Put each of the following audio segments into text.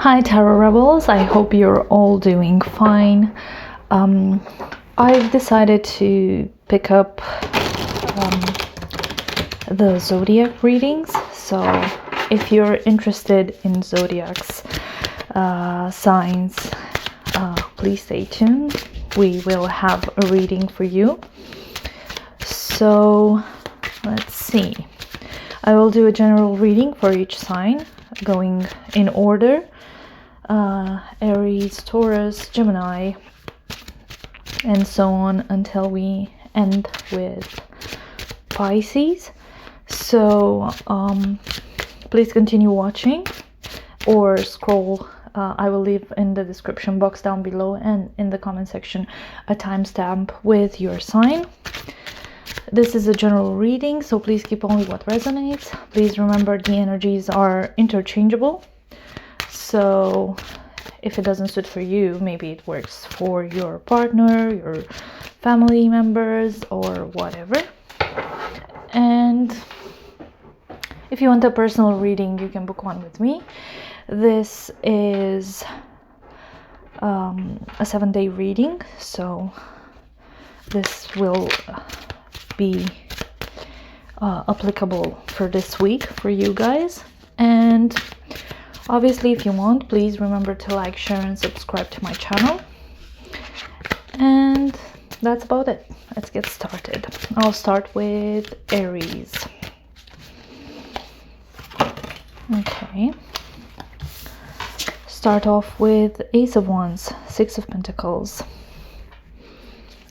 Hi Tarot Rebels, I hope you're all doing fine. I've decided to pick up the Zodiac readings, so if you're interested in Zodiac's signs, please stay tuned. We will have a reading for you. So let's see. I will do a general reading for each sign, going in order. Aries, Taurus, Gemini, and so on until we end with Pisces. So please continue watching or scroll. I will leave in the description box down below and in the comment section a timestamp with your sign. This is a general reading, so please keep only what resonates. Please remember the energies are interchangeable. So if it doesn't suit for you, maybe it works for your partner, your family members, or whatever. And if you want a personal reading, you can book one with me. This is a 7-day reading, so this will be applicable for this week for you guys. And obviously, if you want, please remember to like, share, and subscribe to my channel. And that's about it. Let's get started. I'll start with Aries. Okay. Start off with Ace of Wands, Six of Pentacles.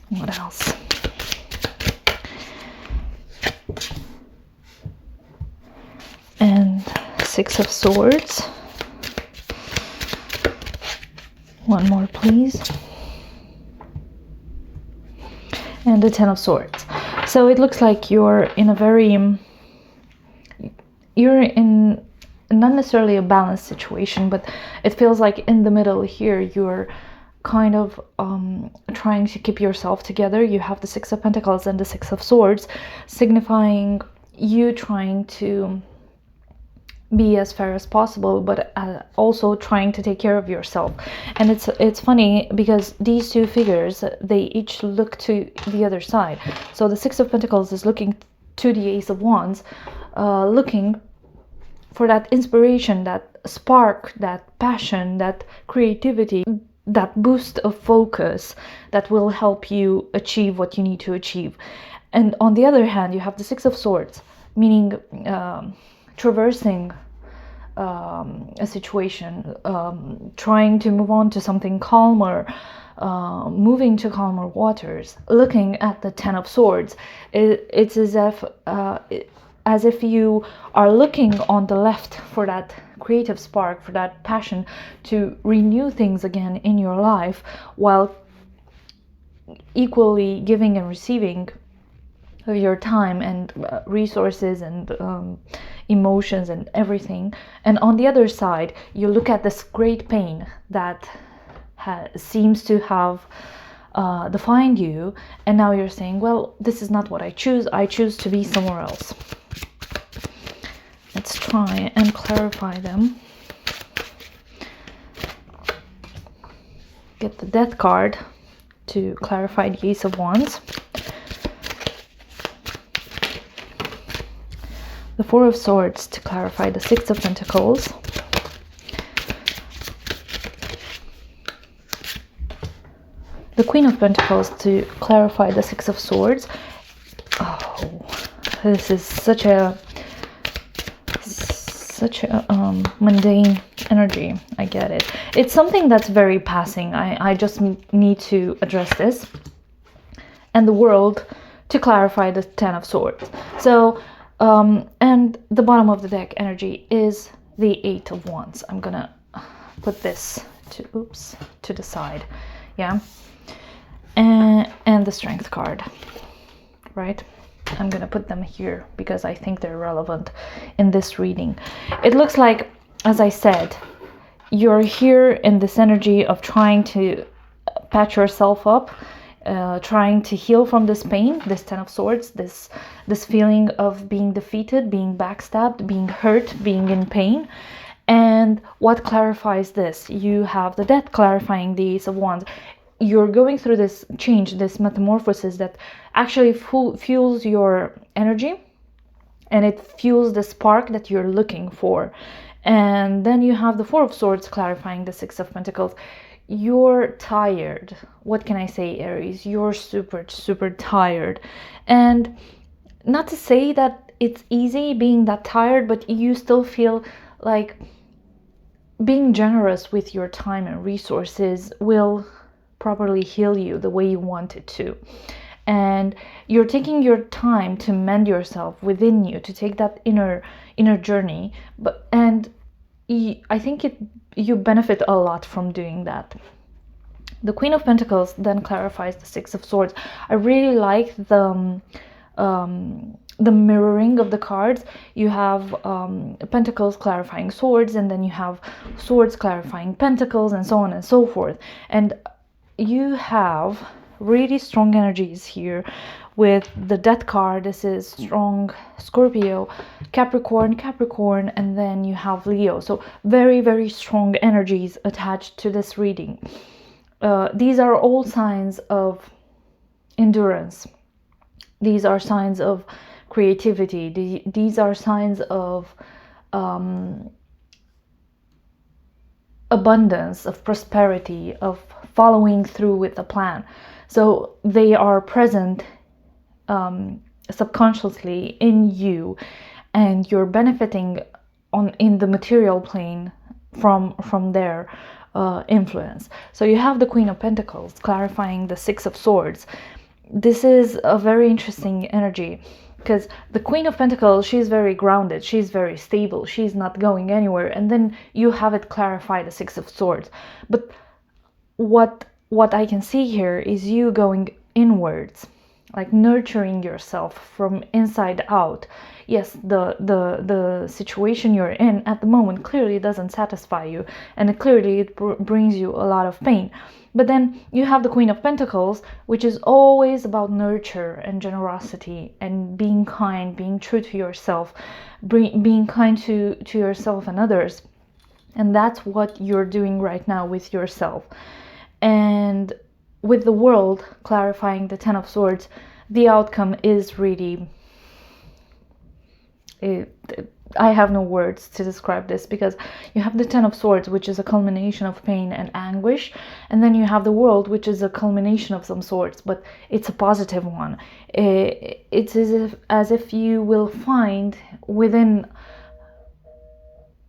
What else? And Six of Swords. One more, please. And the Ten of Swords. So it looks like you're in not necessarily a balanced situation, but it feels like in the middle here, you're kind of trying to keep yourself together. You have the Six of Pentacles and the Six of Swords, signifying you trying to be as fair as possible, but also trying to take care of yourself. And it's funny because these two figures, they each look to the other side. So the Six of Pentacles is looking to the Ace of Wands, looking for that inspiration, that spark, that passion, that creativity, that boost of focus that will help you achieve what you need to achieve. And on the other hand, you have the Six of Swords, meaning traversing a situation, trying to move on to something calmer, moving to calmer waters. Looking at the Ten of Swords, it's as if you are looking on the left for that creative spark, for that passion to renew things again in your life, while equally giving and receiving of your time and resources and emotions and everything. And on the other side, you look at this great pain that seems to have defined you, and now you're saying, well, this is not what I choose to be somewhere else. Let's try and clarify them. Get the Death card to clarify the Ace of Wands. The Four of Swords to clarify the Six of Pentacles. The Queen of Pentacles to clarify the Six of Swords. Oh, this is such a mundane energy. I get it. It's something that's very passing. I just need to address this. And the World to clarify the Ten of Swords. So and the bottom of the deck energy is the Eight of Wands. I'm gonna put this to the side, yeah, and the Strength card, right? I'm gonna put them here because I think they're relevant in this reading. It looks like, as I said, you're here in this energy of trying to patch yourself up, trying to heal from this pain, this Ten of Swords, this feeling of being defeated, being backstabbed, being hurt, being in pain. And And what clarifies this? You have the Death clarifying the Ace of Wands. You're going through this change, this metamorphosis that actually fuels your energy, and it fuels the spark that you're looking for. And then you have the Four of Swords clarifying the Six of Pentacles. You're tired. What can I say, Aries? You're super, super tired. And not to say that it's easy being that tired, but you still feel like being generous with your time and resources will properly heal you the way you want it to. And you're taking your time to mend yourself within you, to take that inner journey. I think you benefit a lot from doing that. The Queen of Pentacles then clarifies the Six of Swords. I really like the mirroring of the cards. You have Pentacles clarifying Swords, and then you have Swords clarifying Pentacles, and so on and so forth. And you have really strong energies here with the Death card. This is strong Scorpio, Capricorn, and then you have Leo. So very, very strong energies attached to this reading. These are all signs of endurance. These are signs of creativity. These are signs of abundance, of prosperity, of following through with a plan. So they are present subconsciously in you, and you're benefiting in the material plane from their influence. So you have the Queen of Pentacles clarifying the Six of Swords. This is a very interesting energy, because the Queen of Pentacles, she's very grounded, she's very stable, she's not going anywhere. And then you have it clarify the Six of Swords. But what I can see here is you going inwards, like nurturing yourself from inside out. Yes, the situation you're in at the moment clearly doesn't satisfy you, and it brings you a lot of pain. But then you have the Queen of Pentacles, which is always about nurture and generosity and being kind, being true to yourself, being kind to yourself and others. And that's what you're doing right now with yourself. And with the World clarifying the Ten of Swords, the outcome is really... I have no words to describe this, because you have the Ten of Swords, which is a culmination of pain and anguish, and then you have the World, which is a culmination of some sorts, but it's a positive one. It's as if you will find within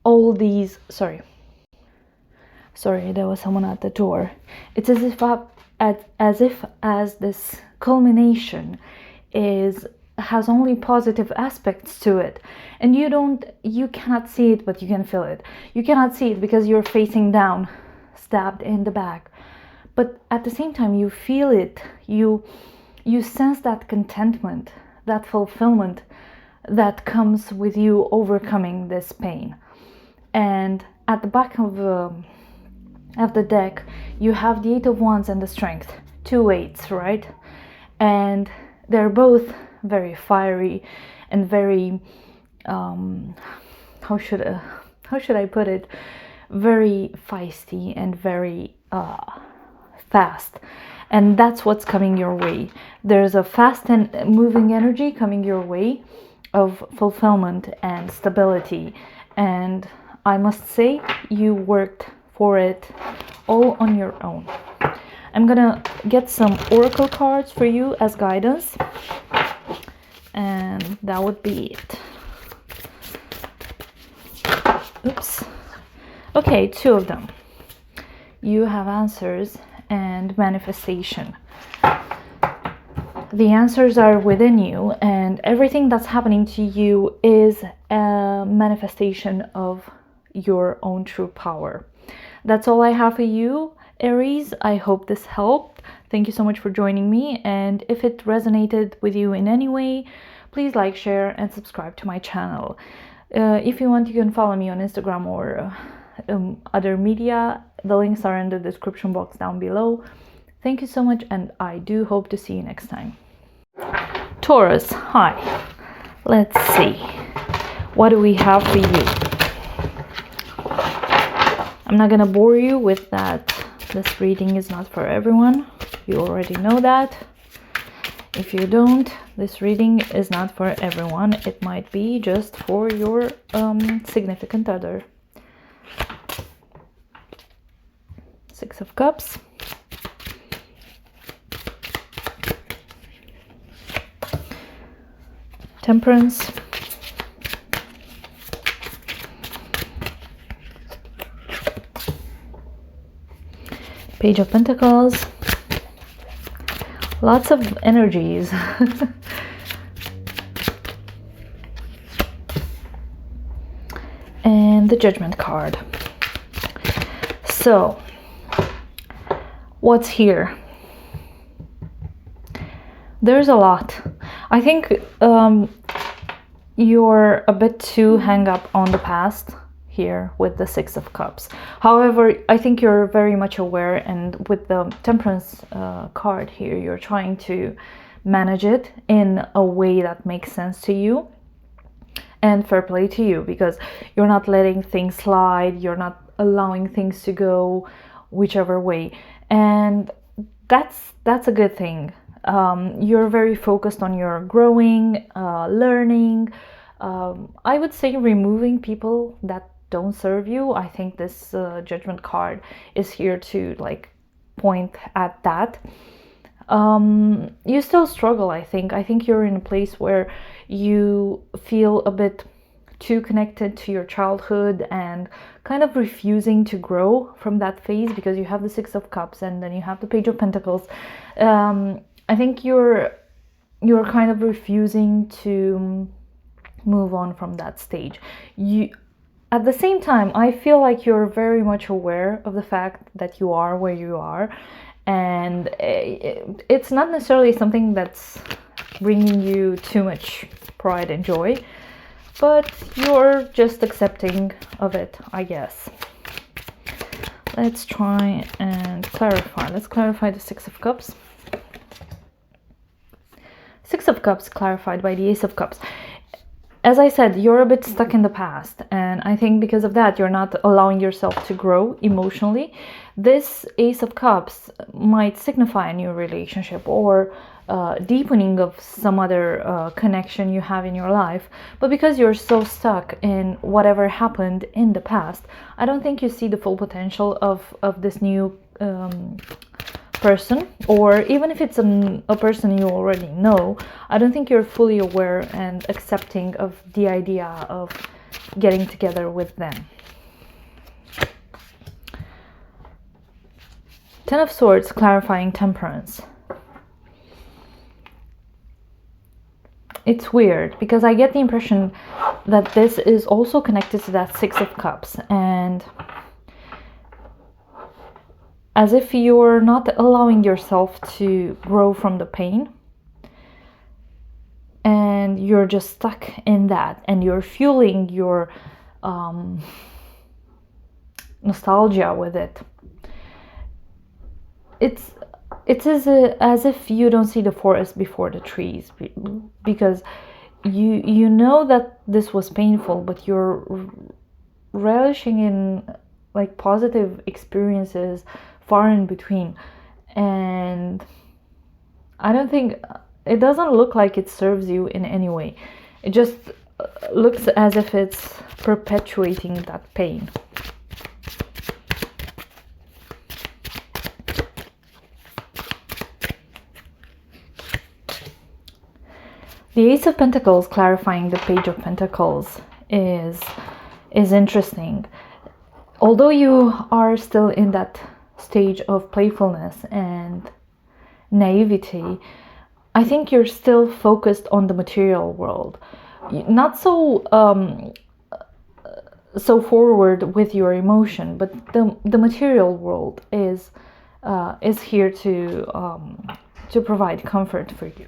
all these... Sorry, there was someone at the door. It's as this culmination has only positive aspects to it, and you cannot see it, but you can feel it. You cannot see it because you're facing down, stabbed in the back, but at the same time you feel it. You sense that contentment, that fulfillment that comes with you overcoming this pain. And at the back of the deck, you have the Eight of Wands and the Strength, 2 eights, right? And they're both very fiery and very how should I put it, very feisty and very fast. And that's what's coming your way. There's a fast and moving energy coming your way of fulfillment and stability, and I must say you worked for it all on your own. I'm gonna get some oracle cards for you as guidance, and that would be it. Oops. Okay, 2 of them. You have answers and manifestation. The answers are within you, and everything that's happening to you is a manifestation of your own true power. That's all I have for you, Aries. I hope this helped. Thank you so much for joining me, and if it resonated with you in any way, please like, share, and subscribe to my channel. If you want, you can follow me on Instagram or other media. The links are in the description box down below. Thank you so much, and I do hope to see you next time. Taurus, hi. Let's see. What do we have for you? I'm not gonna bore you with that. This reading is not for everyone. You already know that. If you don't, this reading is not for everyone. It might be just for your significant other. Six of Cups. Temperance. Page of Pentacles. Lots of energies. And the Judgment card. So, what's here? There's a lot. I think you're a bit too hung up on the past here with the Six of Cups. However, I think you're very much aware, and with the Temperance card here, you're trying to manage it in a way that makes sense to you. And fair play to you, because you're not letting things slide, you're not allowing things to go whichever way. And that's a good thing. You're very focused on your growing, learning. I would say removing people that don't serve you. I think this Judgment card is here to like point at that. You still struggle, I think. I think you're in a place where you feel a bit too connected to your childhood and kind of refusing to grow from that phase, because you have the Six of Cups and then you have the Page of Pentacles. I think you're kind of refusing to move on from that stage. At the same time, I feel like you're very much aware of the fact that you are where you are, and it's not necessarily something that's bringing you too much pride and joy, but you're just accepting of it, I guess. Let's try and clarify. Let's clarify the Six of Cups. Six of Cups clarified by the Ace of Cups. As I said, you're a bit stuck in the past, and I think because of that, you're not allowing yourself to grow emotionally. This Ace of Cups might signify a new relationship or deepening of some other connection you have in your life. But because you're so stuck in whatever happened in the past, I don't think you see the full potential of this new person, or even if it's a person you already know, I don't think you're fully aware and accepting of the idea of getting together with them. Ten of Swords clarifying Temperance. It's weird because I get the impression that this is also connected to that Six of Cups, and as if you're not allowing yourself to grow from the pain, and you're just stuck in that, and you're fueling your nostalgia with it. It's as if you don't see the forest before the trees, because you know that this was painful, but you're relishing in like positive experiences far in between, and I don't think, it doesn't look like it serves you in any way. It just looks as if it's perpetuating that pain. The Ace of Pentacles clarifying the Page of Pentacles is interesting. Although you are still in that stage of playfulness and naivety, I think you're still focused on the material world. Not so forward with your emotion, but the material world is here to provide comfort for you.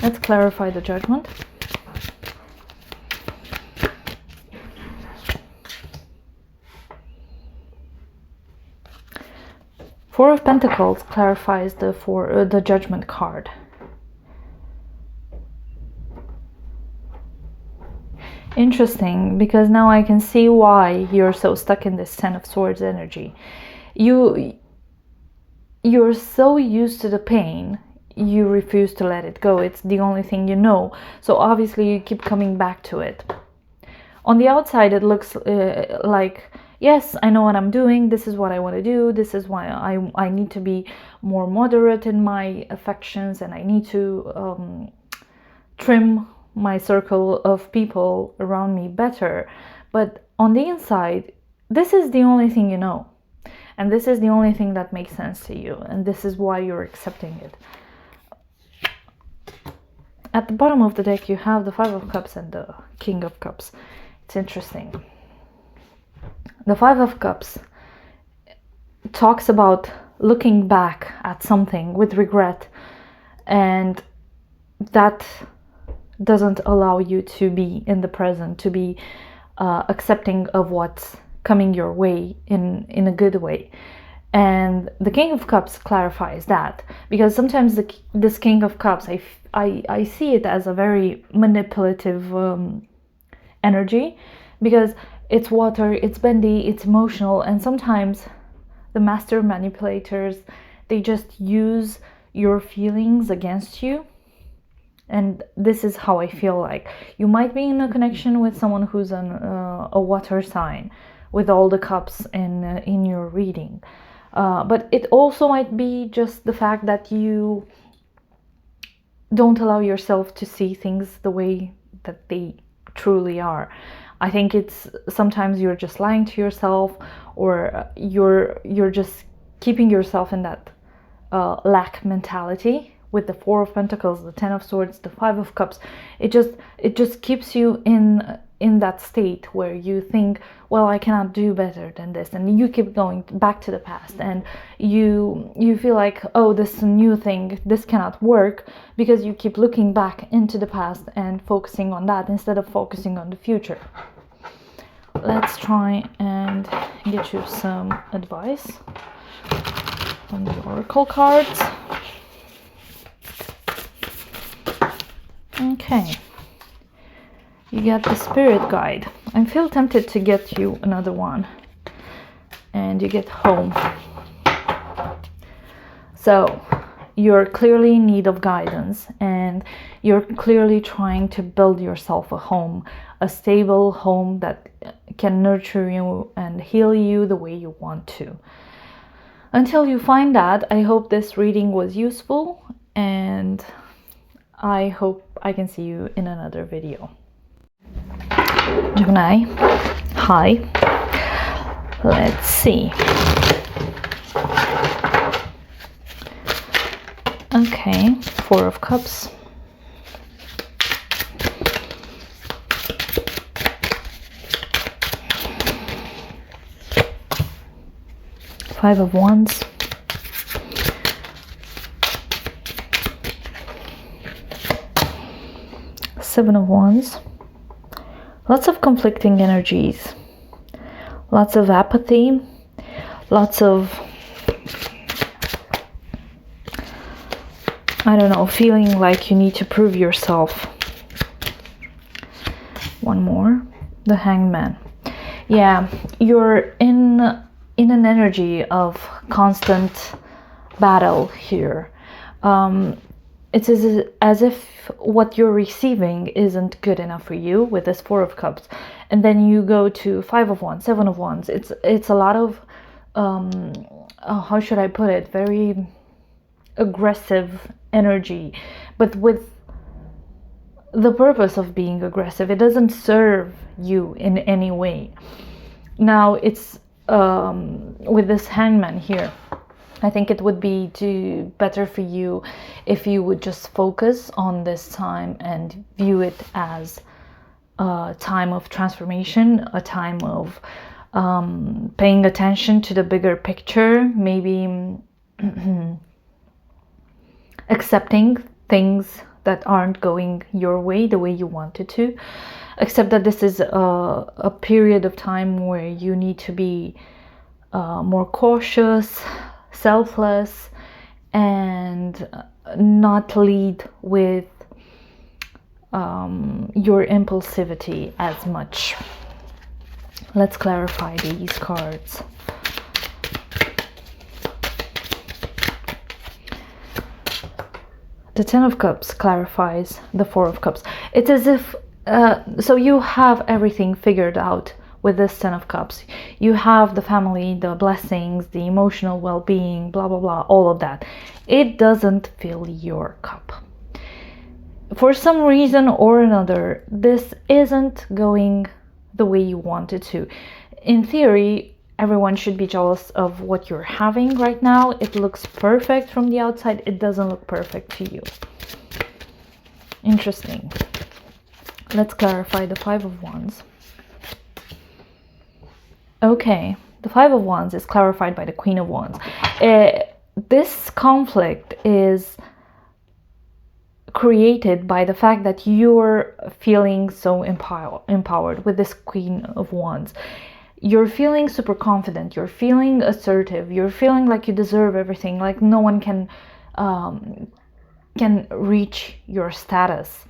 Let's clarify the Judgment. Four of Pentacles clarifies the Judgment card. Interesting, because now I can see why you're so stuck in this Ten of Swords energy. You're so used to the pain, you refuse to let it go. It's the only thing you know. So obviously you keep coming back to it. On the outside, it looks like, yes, I know what I'm doing. This is what I want to do. This is why I need to be more moderate in my affections, and I need to trim my circle of people around me better. But on the inside, this is the only thing you know. And this is the only thing that makes sense to you. And this is why you're accepting it. At the bottom of the deck, you have the Five of Cups and the King of Cups. It's interesting. The Five of Cups talks about looking back at something with regret, and that doesn't allow you to be in the present, to be accepting of what's coming your way in a good way. And the King of Cups clarifies that, because sometimes this King of Cups, I see it as a very manipulative energy, because it's water, it's bendy, it's emotional, and sometimes the master manipulators, they just use your feelings against you. And this is how I feel like. You might be in a connection with someone who's a water sign, with all the cups in your reading. But it also might be just the fact that you don't allow yourself to see things the way that they truly are. I think it's sometimes you're just lying to yourself, or you're just keeping yourself in that lack mentality. With the Four of Pentacles, the Ten of Swords, the Five of Cups, it just keeps you in that state where you think, well, I cannot do better than this, and you keep going back to the past, and you feel like, oh, this new thing, this cannot work, because you keep looking back into the past and focusing on that instead of focusing on the future. Let's try and get you some advice from the oracle cards. Okay, you get the Spirit Guide. I feel tempted to get you another one, and you get Home. So you're clearly in need of guidance, and you're clearly trying to build yourself a home, a stable home that can nurture you and heal you the way you want to. Until you find that, I hope this reading was useful, and I hope I can see you in another video. Gemini, hi. Let's see. Okay, Four of Cups. Five of Wands. Seven of Wands. Lots of conflicting energies, lots of apathy, lots of, I don't know, feeling like you need to prove yourself. One more, the Hanged Man. Yeah, you're in an energy of constant battle here. It's as if what you're receiving isn't good enough for you with this Four of Cups, and then you go to Five of Wands, Seven of Wands. It's a lot of how should I put it, very aggressive energy, but with the purpose of being aggressive. It doesn't serve you in any way. Now it's with this Hangman here, I think it would be better for you if you would just focus on this time and view it as a time of transformation, a time of paying attention to the bigger picture, maybe accepting things that aren't going your way the way you wanted to. Accept that this is a period of time where you need to be more cautious, selfless, and not lead with your impulsivity as much. Let's clarify these cards. The Ten of Cups clarifies the Four of Cups. It's as if, so you have everything figured out with this Ten of Cups. You have the family, the blessings, the emotional well-being, blah, blah, blah, all of that. It doesn't fill your cup. For some reason or another, this isn't going the way you want it to. In theory, everyone should be jealous of what you're having right now. It looks perfect from the outside. It doesn't look perfect to you. Interesting. Let's clarify the Five of Wands. Okay, the Five of Wands is clarified by the Queen of Wands. This conflict is created by the fact that you're feeling so empowered with this Queen of Wands. You're feeling super confident, you're feeling assertive, you're feeling like you deserve everything, like no one can reach your status.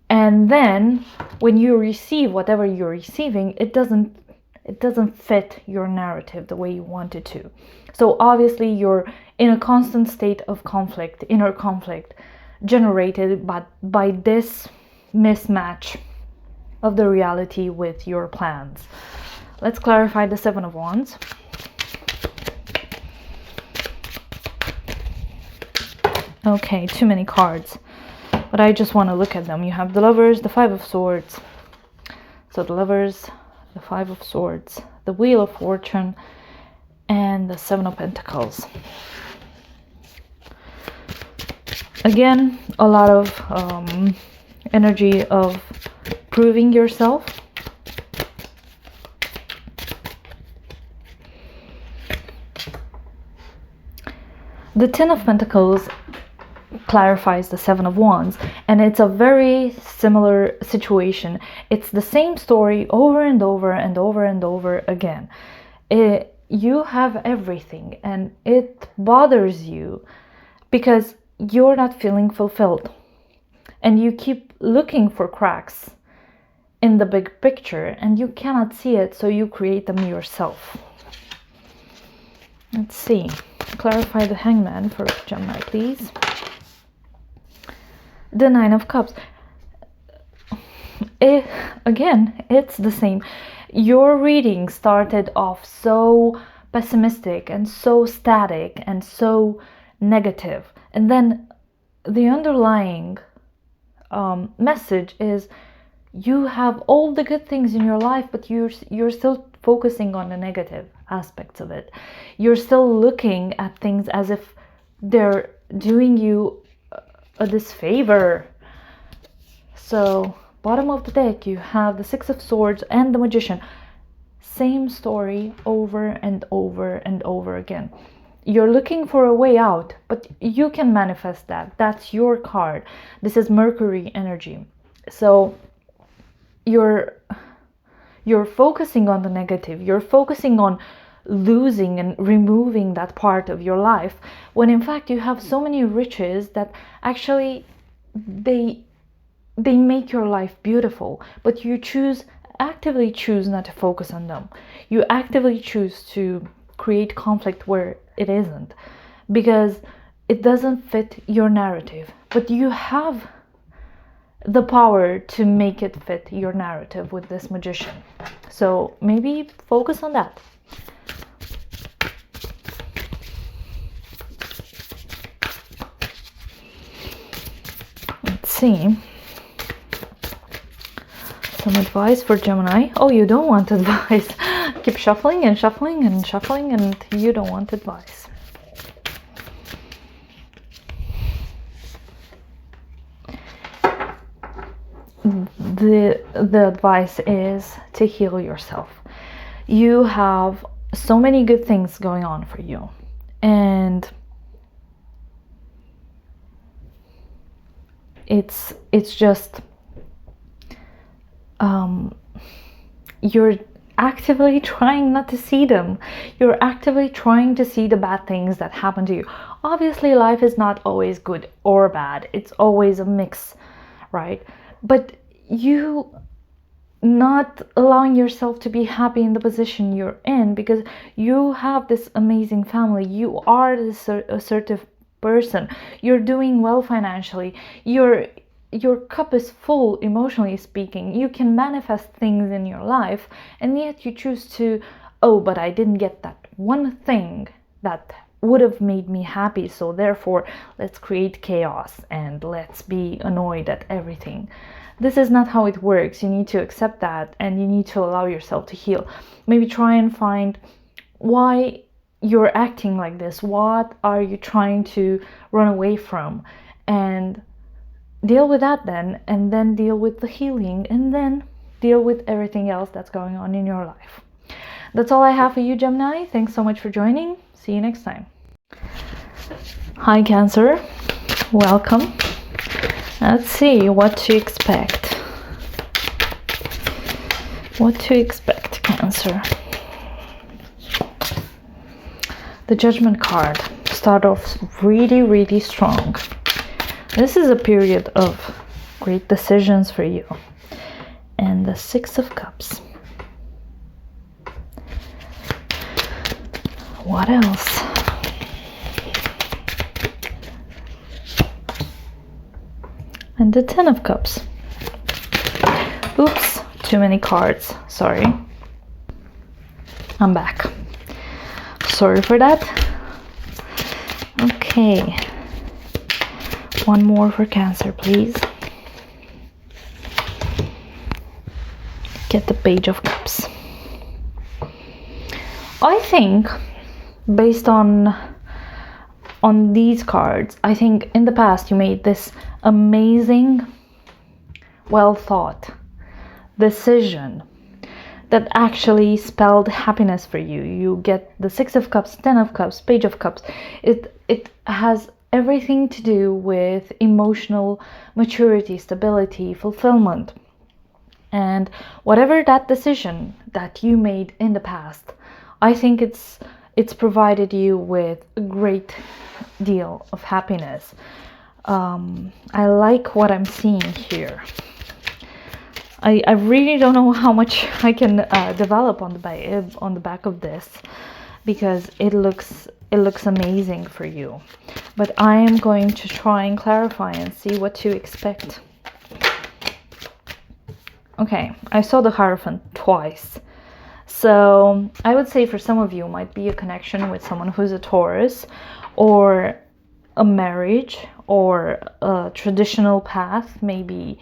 And then when you receive whatever you're receiving, it doesn't fit your narrative the way you want it to. So obviously you're in a constant state of conflict, inner conflict, generated by this mismatch of the reality with your plans. Let's clarify the Seven of Wands. Okay, too many cards, but I just want to look at them. You have the Lovers, the Five of Swords. So the Lovers, the Five of Swords, the Wheel of Fortune, and the Seven of Pentacles. Again, a lot of energy of proving yourself. The Ten of Pentacles clarifies the Seven of Wands, and it's a very similar situation. It's the same story over and over and over and over again. You have everything, and it bothers you because you're not feeling fulfilled, and you keep looking for cracks in the big picture and you cannot see it, so you create them yourself. Let's see. Clarify the Hangman for Gemini, please. The Nine of Cups. Again, it's the same. Your reading started off so pessimistic and so static and so negative, and then the underlying message is you have all the good things in your life, but you're still focusing on the negative aspects of it. You're still looking at things as if they're doing you a disfavor. So bottom of the deck, you have the Six of Swords and the Magician. Same story over and over and over again. You're looking for a way out, but you can manifest that. That's your card. This is Mercury energy. So you're focusing on the negative. You're focusing on losing and removing that part of your life, when in fact you have so many riches that actually they make your life beautiful, but you actively choose not to focus on them. You actively choose to create conflict where it isn't, because it doesn't fit your narrative, but you have the power to make it fit your narrative with this Magician. So maybe focus on that. Let's see. Some advice for Gemini. Oh, you don't want advice. Keep shuffling and shuffling and shuffling, and you don't want advice. The advice is to heal yourself. You have so many good things going on for you, and it's just you're actively trying not to see them. You're actively trying to see the bad things that happen to you. Obviously, life is not always good or bad. It's always a mix, right? but you not allowing yourself to be happy in the position you're in, because you have this amazing family. You are this assertive person. You're doing well financially. Your cup is full, emotionally speaking. You can manifest things in your life, and yet you choose to, oh, but I didn't get that one thing that would have made me happy, so therefore let's create chaos and let's be annoyed at everything. This is not how it works. You need to accept that, and you need to allow yourself to heal. Maybe try and find why you're acting like this. What are you trying to run away from? And deal with that then, and then deal with the healing, and then deal with everything else that's going on in your life. That's all I have for you, Gemini. Thanks so much for joining. See you next time. Hi, Cancer. Welcome. Let's see what to expect. What to expect, Cancer. The Judgment card. Start off really, really strong. This is a period of great decisions for you. And the Six of Cups. What else? And the Ten of Cups. Oops, too many cards. Sorry. I'm back. Sorry for that. Okay. One more for Cancer, please. Get the Page of Cups. I think, based on these cards, I think in the past you made this amazing, well thought decision that actually spelled happiness for you. You get the Six of Cups, Ten of Cups, Page of Cups. It has everything to do with emotional maturity, stability, fulfillment. And whatever that decision that you made in the past, I think it's provided you with a great deal of happiness. I like what I'm seeing here. I really don't know how much I can develop on the back of this, because it looks amazing for you. But I am going to try and clarify and see what to expect. Okay, I saw the Hierophant twice. So I would say for some of you might be a connection with someone who's a Taurus, or a marriage, or a traditional path, maybe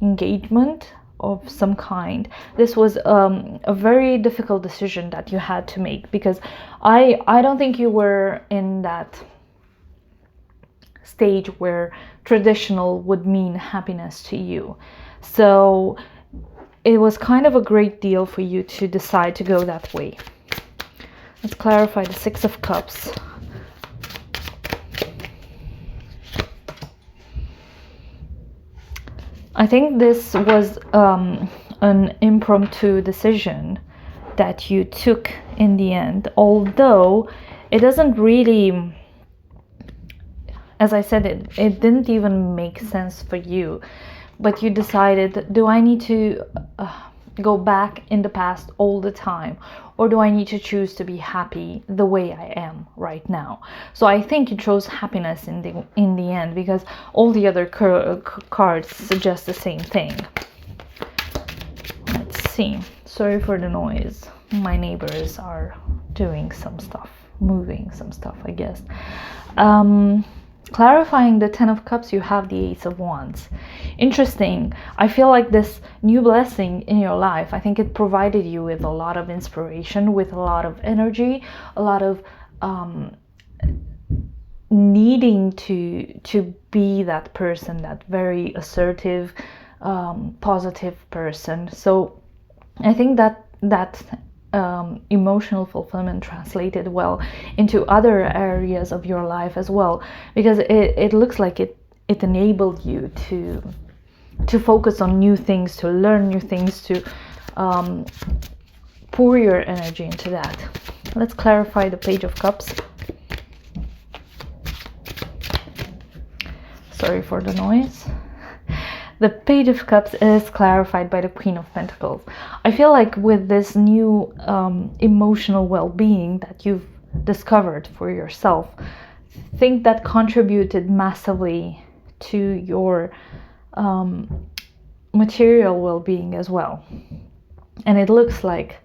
engagement of some kind. This was a very difficult decision that you had to make, because I don't think you were in that stage where traditional would mean happiness to you. So it was kind of a great deal for you to decide to go that way. Let's clarify the Six of Cups. I think this was an impromptu decision that you took in the end, although it doesn't really, as I said, it didn't even make sense for you. But you decided, do I need to go back in the past all the time, or do I need to choose to be happy the way I am right now? So I think you chose happiness in the end, because all the other cards suggest the same thing. Let's see. Sorry for the noise. My neighbors are doing some stuff, moving some stuff, I guess. Clarifying the Ten of Cups, you have the Ace of Wands. Interesting. I feel like this new blessing in your life, I think it provided you with a lot of inspiration, with a lot of energy, a lot of needing to be that person, that very assertive, positive person. So I think that emotional fulfillment translated well into other areas of your life as well, because it looks like it enabled you to focus on new things, to learn new things, to pour your energy into that. Let's clarify the Page of Cups. Sorry for the noise. The Page of Cups is clarified by the Queen of Pentacles. I feel like with this new emotional well-being that you've discovered for yourself, think that contributed massively to your material well-being as well. And it looks like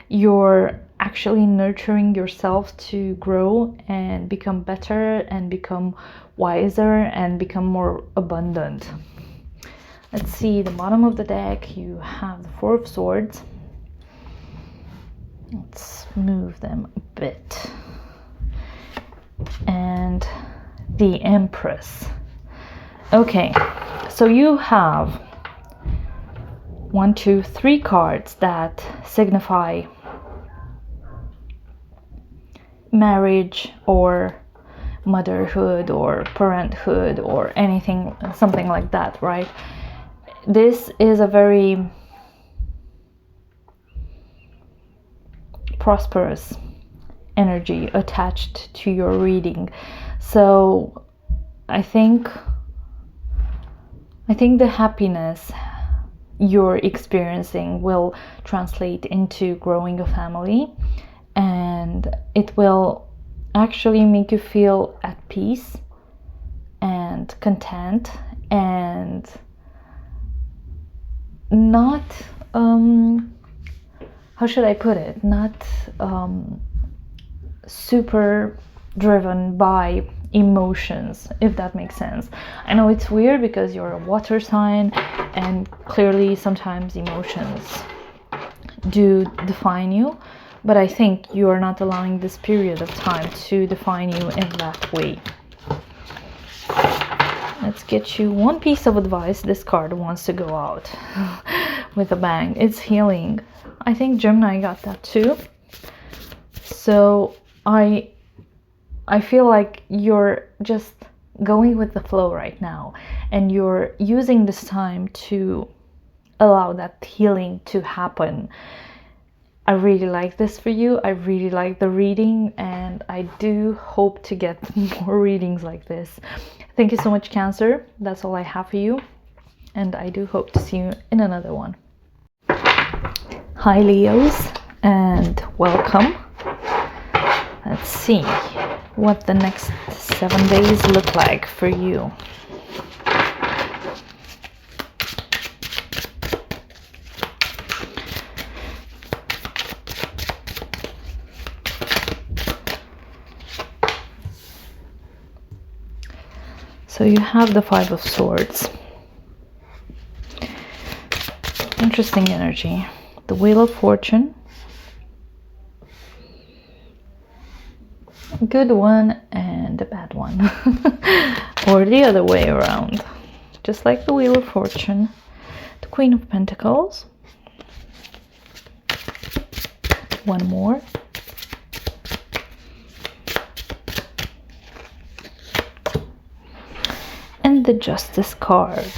you're actually nurturing yourself to grow and become better and become wiser and become more abundant. Let's see, the bottom of the deck, you have the Four of Swords. Let's move them a bit. And the Empress. Okay, so you have 1, 2, 3 cards that signify marriage or motherhood or parenthood or anything, something like that, right? This is a very prosperous energy attached to your reading. So I think the happiness you're experiencing will translate into growing a family, and it will actually make you feel at peace and content and not how should I put it, not super driven by emotions, if that makes sense. I know it's weird because you're a water sign and clearly sometimes emotions do define you, but I think you are not allowing this period of time to define you in that way. Let's get you one piece of advice. This card wants to go out with a bang. It's healing. I think Gemini got that too. So I feel like you're just going with the flow right now, and you're using this time to allow that healing to happen. I really like this for you. I really like the reading, and I do hope to get more readings like this. Thank you so much, Cancer. That's all I have for you, and I do hope to see you in another one. Hi, Leos, and welcome. Let's see what the next 7 days look like for you. So you have the Five of Swords. Interesting energy. The Wheel of Fortune. A good one and a bad one. Or the other way around. Just like the Wheel of Fortune. The Queen of Pentacles. One more. And the Justice card.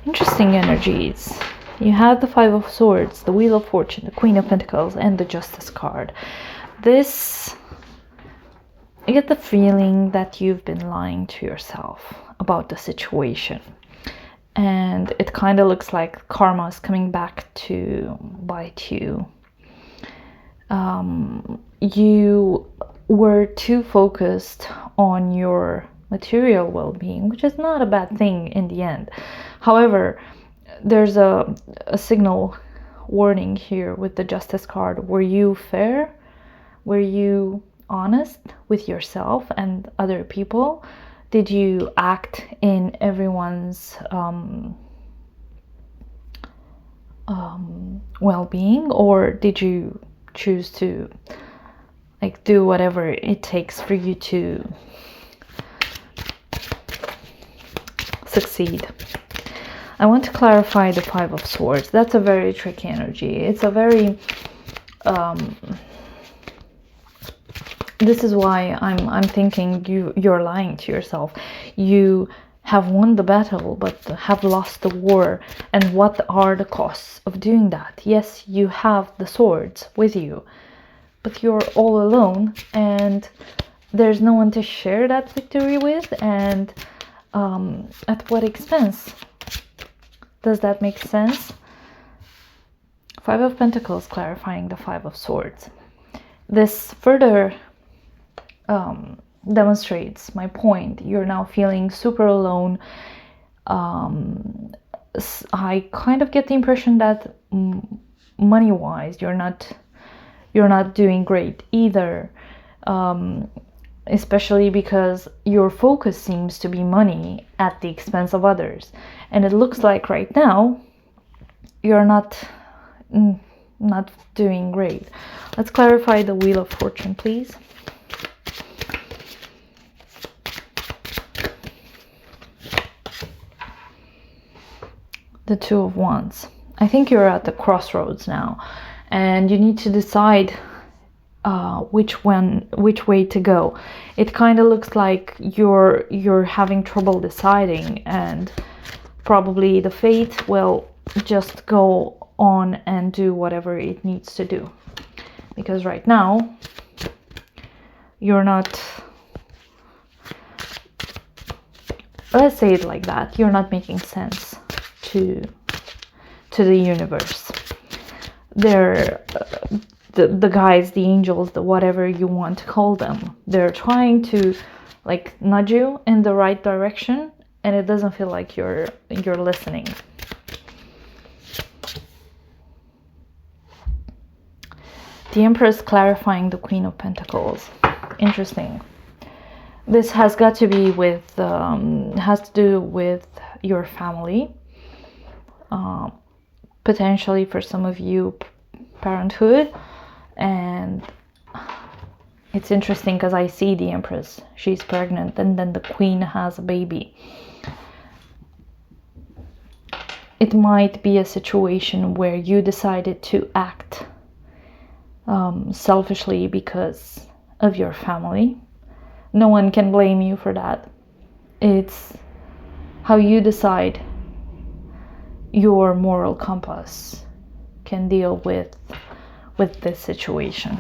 Interesting energies. You have the Five of Swords, the Wheel of Fortune, the Queen of Pentacles, and the Justice card. This, I get the feeling that you've been lying to yourself about the situation. And it kind of looks like karma is coming back to bite you. You were too focused on your material well-being, which is not a bad thing in the end. However, there's a signal warning here with the Justice card. Were you fair? Were you honest with yourself and other people? Did you act in everyone's well-being, or did you choose to like do whatever it takes for you to succeed? I want to clarify the Five of Swords. That's a very tricky energy. It's a very this is why I'm thinking you're lying to yourself. You have won the battle but have lost the war, and what are the costs of doing that? Yes, you have the swords with you, but you're all alone, and there's no one to share that victory with. And at what expense? Does that make sense? Five of Pentacles clarifying the Five of Swords. This further demonstrates my point. You're now feeling super alone. I kind of get the impression that money-wise, you're not doing great either. Especially because your focus seems to be money at the expense of others. And it looks like right now you're not doing great. Let's clarify the Wheel of Fortune, please. The Two of Wands. I think you're at the crossroads now, and you need to decide which way to go. It kind of looks like you're having trouble deciding, and probably the fate will just go on and do whatever it needs to do, because right now you're not, let's say it like that, you're not making sense to the universe. They're the guides, the angels, the whatever you want to call them, they're trying to like nudge you in the right direction, and it doesn't feel like you're listening. The Empress clarifying the Queen of Pentacles. Interesting. This has got to be with has to do with your family, potentially for some of you parenthood. And it's interesting because I see the Empress, she's pregnant, and then the Queen has a baby. It might be a situation where you decided to act selfishly because of your family. No one can blame you for that. It's how you decide your moral compass can deal with this situation.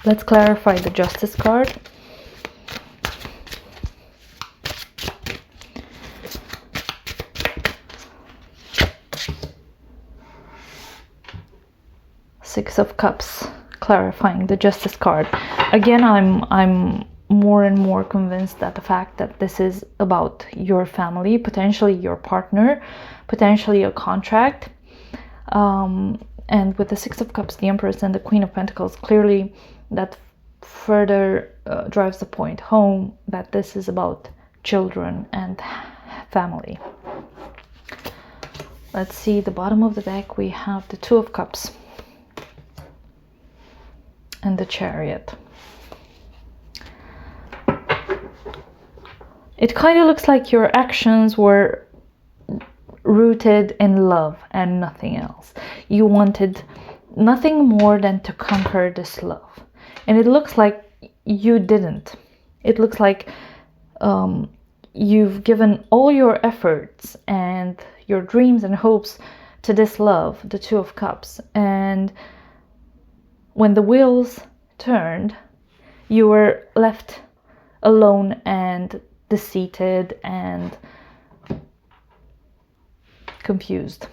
Let's clarify the Justice card. Six of Cups clarifying the Justice card. Again, I'm more and more convinced that the fact that this is about your family, potentially your partner, potentially a contract, and with the Six of Cups, the Empress, and the Queen of Pentacles, clearly that further drives the point home that this is about children and family. Let's see the bottom of the deck. We have the Two of Cups and the Chariot. It kind of looks like your actions were rooted in love and nothing else. You wanted nothing more than to conquer this love. And it looks like you didn't. It looks like you've given all your efforts and your dreams and hopes to this love, the Two of Cups. And when the wheels turned, you were left alone and defeated and confused.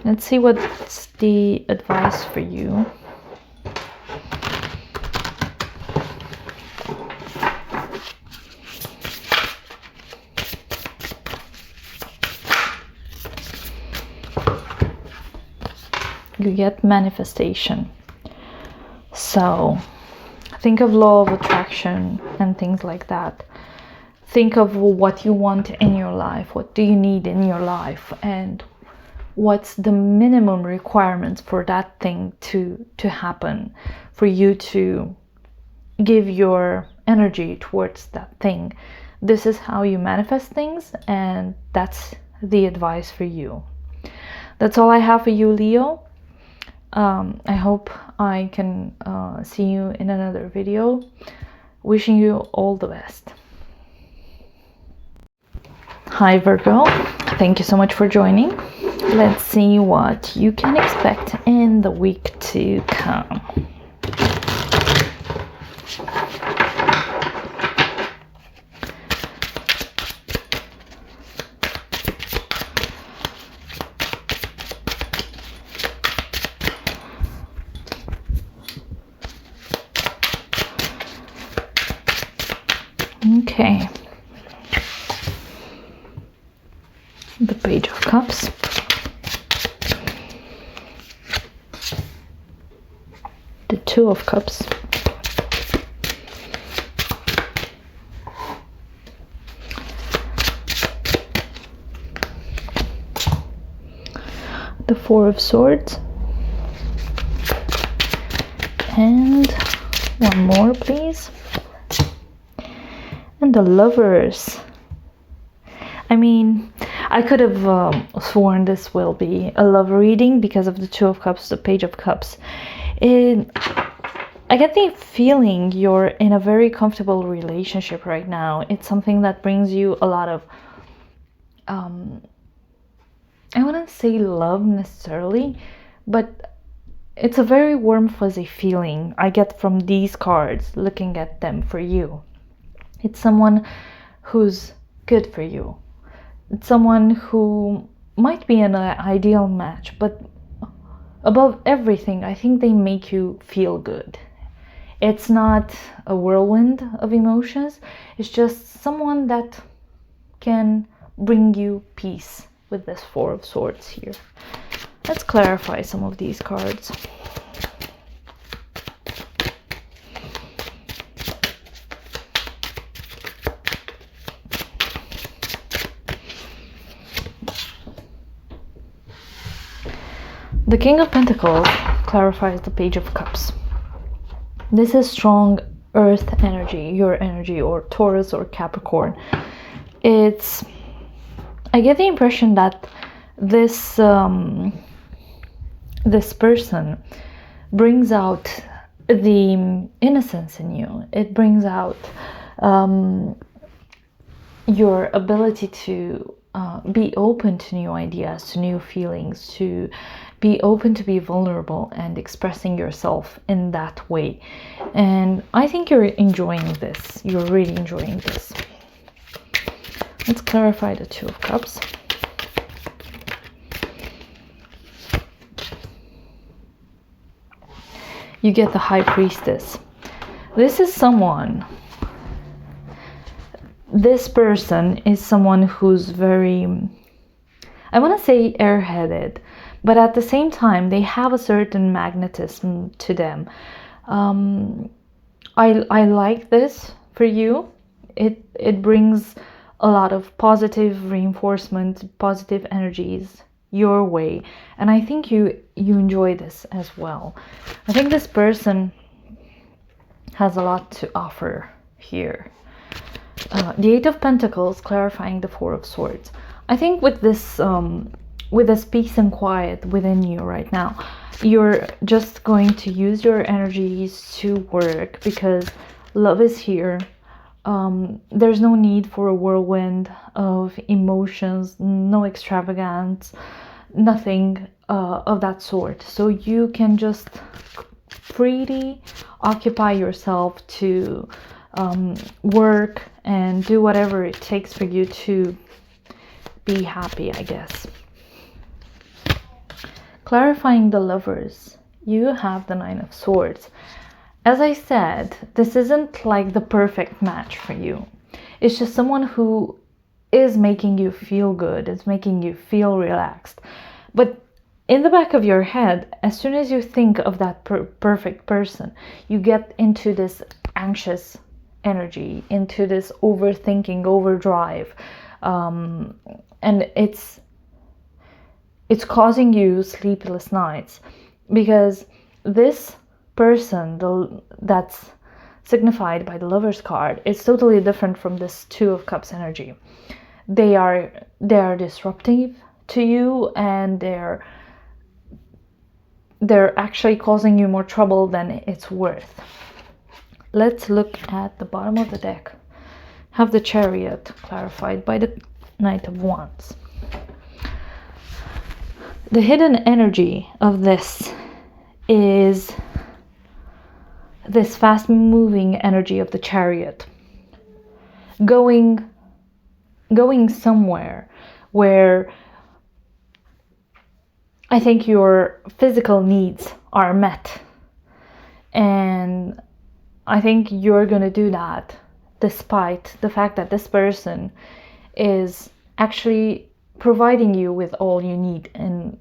Let's see what's the advice for you. You get manifestation. So think of law of attraction and things like that. Think of what you want in your life. What do you need in your life? And what's the minimum requirements for that thing to happen, for you to give your energy towards that thing. This is how you manifest things, and that's the advice for you. That's all I have for you, Leo. I hope I can see you in another video. Wishing you all the best. Hi Virgo, thank you so much for joining. Let's see what you can expect in the week to come. Okay. The Page of Cups. The Two of Cups. The Four of Swords. And one more, please. And the Lovers. I mean, I could have sworn this will be a love reading because of the Two of Cups, the Page of Cups. I get the feeling you're in a very comfortable relationship right now. It's something that brings you a lot of, I wouldn't say love necessarily, but it's a very warm, fuzzy feeling I get from these cards looking at them for you. It's someone who's good for you. It's someone who might be an ideal match, but above everything, I think they make you feel good. It's not a whirlwind of emotions. It's just someone that can bring you peace with this Four of Swords here. Let's clarify some of these cards. The King of Pentacles clarifies the Page of Cups. This is strong earth energy, your energy, or Taurus or Capricorn. I get the impression that this this person brings out the innocence in you. It brings out your ability to be open to new ideas, to new feelings, to be open to be vulnerable and expressing yourself in that way. And I think you're enjoying this. You're really enjoying this. Let's clarify the Two of Cups. You get the High Priestess. This is someone, this person is someone who's very, I want to say airheaded, but at the same time, they have a certain magnetism to them. I like this for you. It brings a lot of positive reinforcement, positive energies your way. And I think you enjoy this as well. I think this person has a lot to offer here. The Eight of Pentacles clarifying the Four of Swords. I think with this peace and quiet within you right now, you're just going to use your energies to work because love is here. There's no need for a whirlwind of emotions, no extravagance, nothing of that sort. So you can just freely occupy yourself to work and do whatever it takes for you to be happy, I guess. Clarifying the Lovers, you have the Nine of Swords. As I said, this isn't like the perfect match for you. It's just someone who is making you feel good, it's making you feel relaxed. But in the back of your head, as soon as you think of that perfect person, you get into this anxious energy, into this overthinking, overdrive. And it's causing you sleepless nights because this person that's signified by the Lover's card is totally different from this Two of Cups energy. They are disruptive to you, and they're actually causing you more trouble than it's worth. Let's look at the bottom of the deck. Have the Chariot clarified by the Knight of Wands. The hidden energy of this is this fast-moving energy of the Chariot. Going somewhere where I think your physical needs are met. And I think you're going to do that despite the fact that this person is actually providing you with all you need, and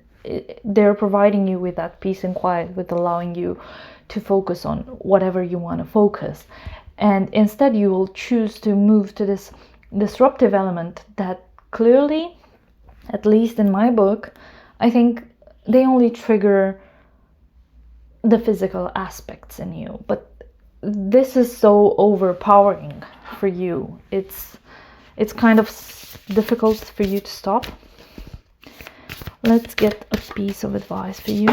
they're providing you with that peace and quiet, with allowing you to focus on whatever you want to focus. And instead you will choose to move to this disruptive element that clearly, at least in my book, I think they only trigger the physical aspects in you. But this is so overpowering for you. It's kind of difficult for you to stop. Let's get a piece of advice for you.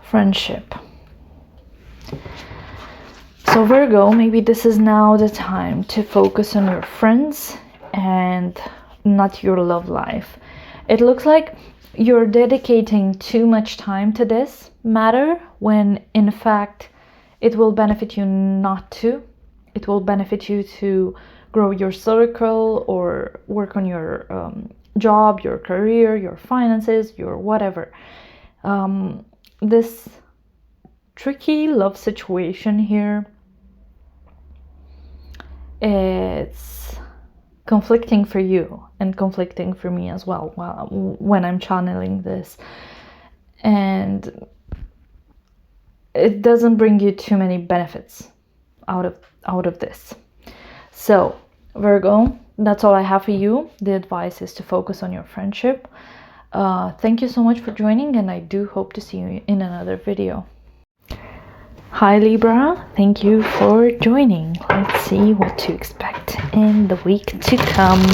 Friendship. So Virgo, maybe this is now the time to focus on your friends and not your love life. It looks like you're dedicating too much time to this matter, when in fact it will benefit you not to. It will benefit you to grow your circle or work on your job, your career, your finances, your whatever. This tricky love situation here, it's conflicting for you and conflicting for me as well when I'm channeling this, and it doesn't bring you too many benefits out of this. So Virgo, that's all I have for you. The advice is to focus on your friendship. Thank you so much for joining, and I do hope to see you in another video. Hi Libra, thank you for joining. Let's see what to expect in the week to come.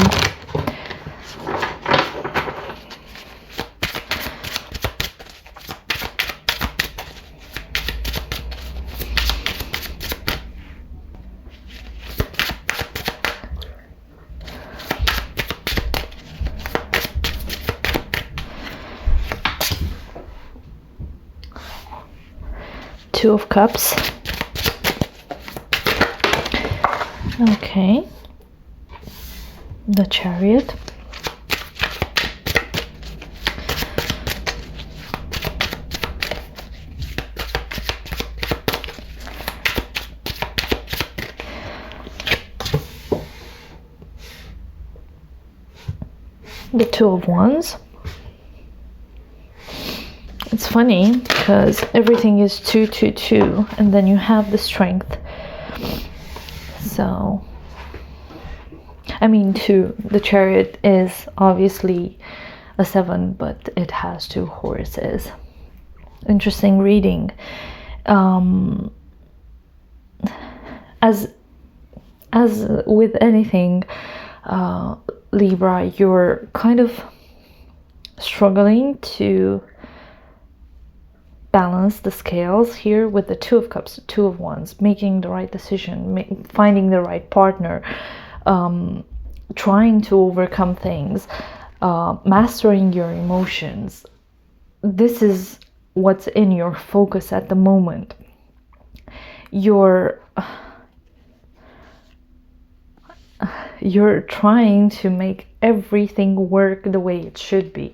Two of Cups. Okay. The Chariot. The Two of Wands. It's funny because everything is 2, 2, 2, and then you have the Strength. So, I mean, 2. The Chariot is obviously a 7, but it has 2 horses. Interesting reading. As with anything, Libra, you're kind of struggling to balance the scales here with the Two of Cups, Two of Wands, making the right decision, finding the right partner, trying to overcome things, mastering your emotions. This is what's in your focus at the moment. You're trying to make everything work the way it should be,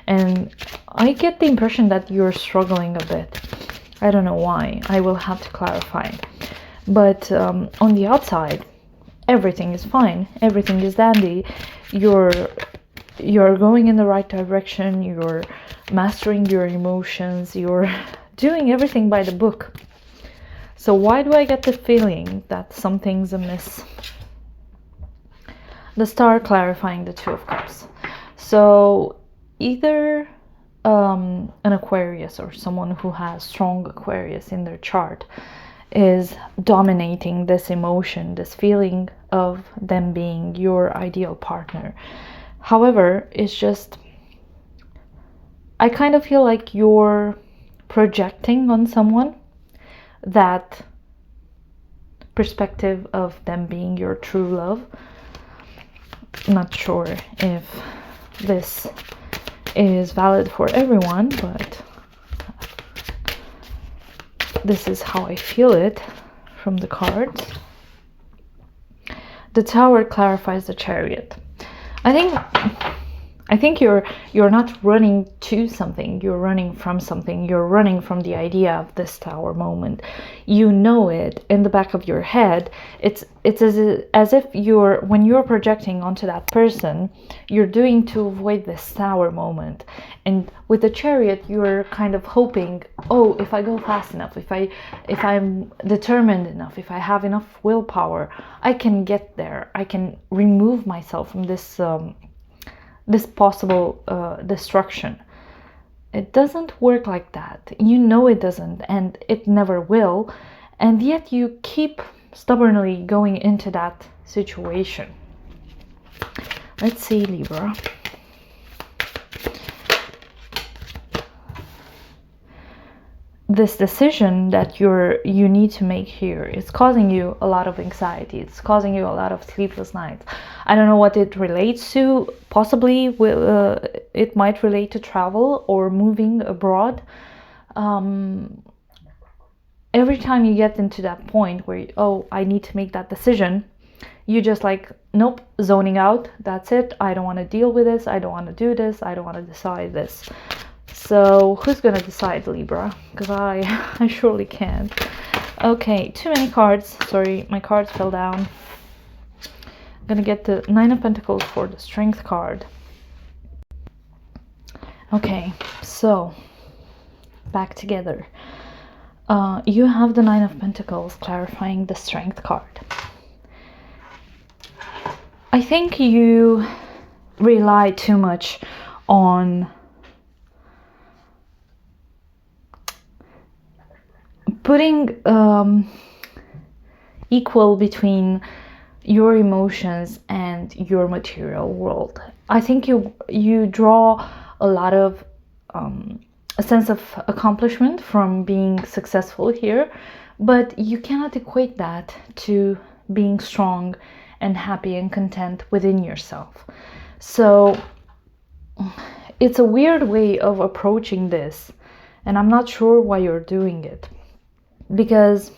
and I get the impression that you're struggling a bit. I don't know why. I will have to clarify. But on the outside, everything is fine. Everything is dandy. You're going in the right direction. You're mastering your emotions. You're doing everything by the book. So why do I get the feeling that something's amiss? The Star clarifying the Two of Cups. So either an Aquarius or someone who has strong Aquarius in their chart is dominating this emotion, this feeling of them being your ideal partner. However, it's just, I kind of feel like you're projecting on someone that perspective of them being your true love. Not sure if this is valid for everyone, but this is how I feel it from the cards. The Tower clarifies the Chariot. I think I think you're not running to something, you're running from something. You're running from the idea of this Tower moment. You know it in the back of your head. It's as if when you're projecting onto that person, you're doing to avoid this Tower moment. And with the Chariot, you're kind of hoping, oh, if I go fast enough, if I'm determined enough, if I have enough willpower, I can get there. I can remove myself from this possible destruction. It doesn't work like that. You know it doesn't, and it never will, and yet you keep stubbornly going into that situation. Let's see, Libra. This decision that you need to make here is causing you a lot of anxiety. It's causing you a lot of sleepless nights. I don't know what it relates to. Possibly it might relate to travel or moving abroad. Every time you get into that point where I need to make that decision, you just like, nope, zoning out. That's it. I don't want to deal with this. I don't want to do this. I don't want to decide this. So who's gonna decide, Libra? Because I surely can't. Okay, too many cards. Sorry, my cards fell down. I'm gonna get the Nine of Pentacles for the Strength card. Okay, so back together. You have the Nine of Pentacles clarifying the Strength card. I think you rely too much on putting equal between your emotions and your material world. I think you draw a lot of a sense of accomplishment from being successful here, but you cannot equate that to being strong and happy and content within yourself. So it's a weird way of approaching this, and I'm not sure why you're doing it. Because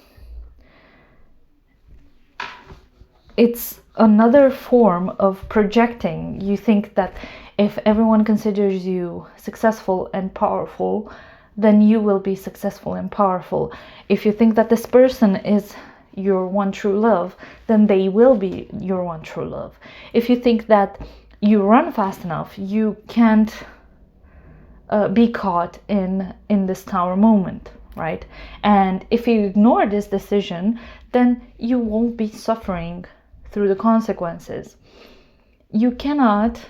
it's another form of projecting. You think that if everyone considers you successful and powerful, then you will be successful and powerful. If you think that this person is your one true love, then they will be your one true love. If you think that you run fast enough, you can't be caught in this Tower moment. Right? And if you ignore this decision, then you won't be suffering through the consequences. You cannot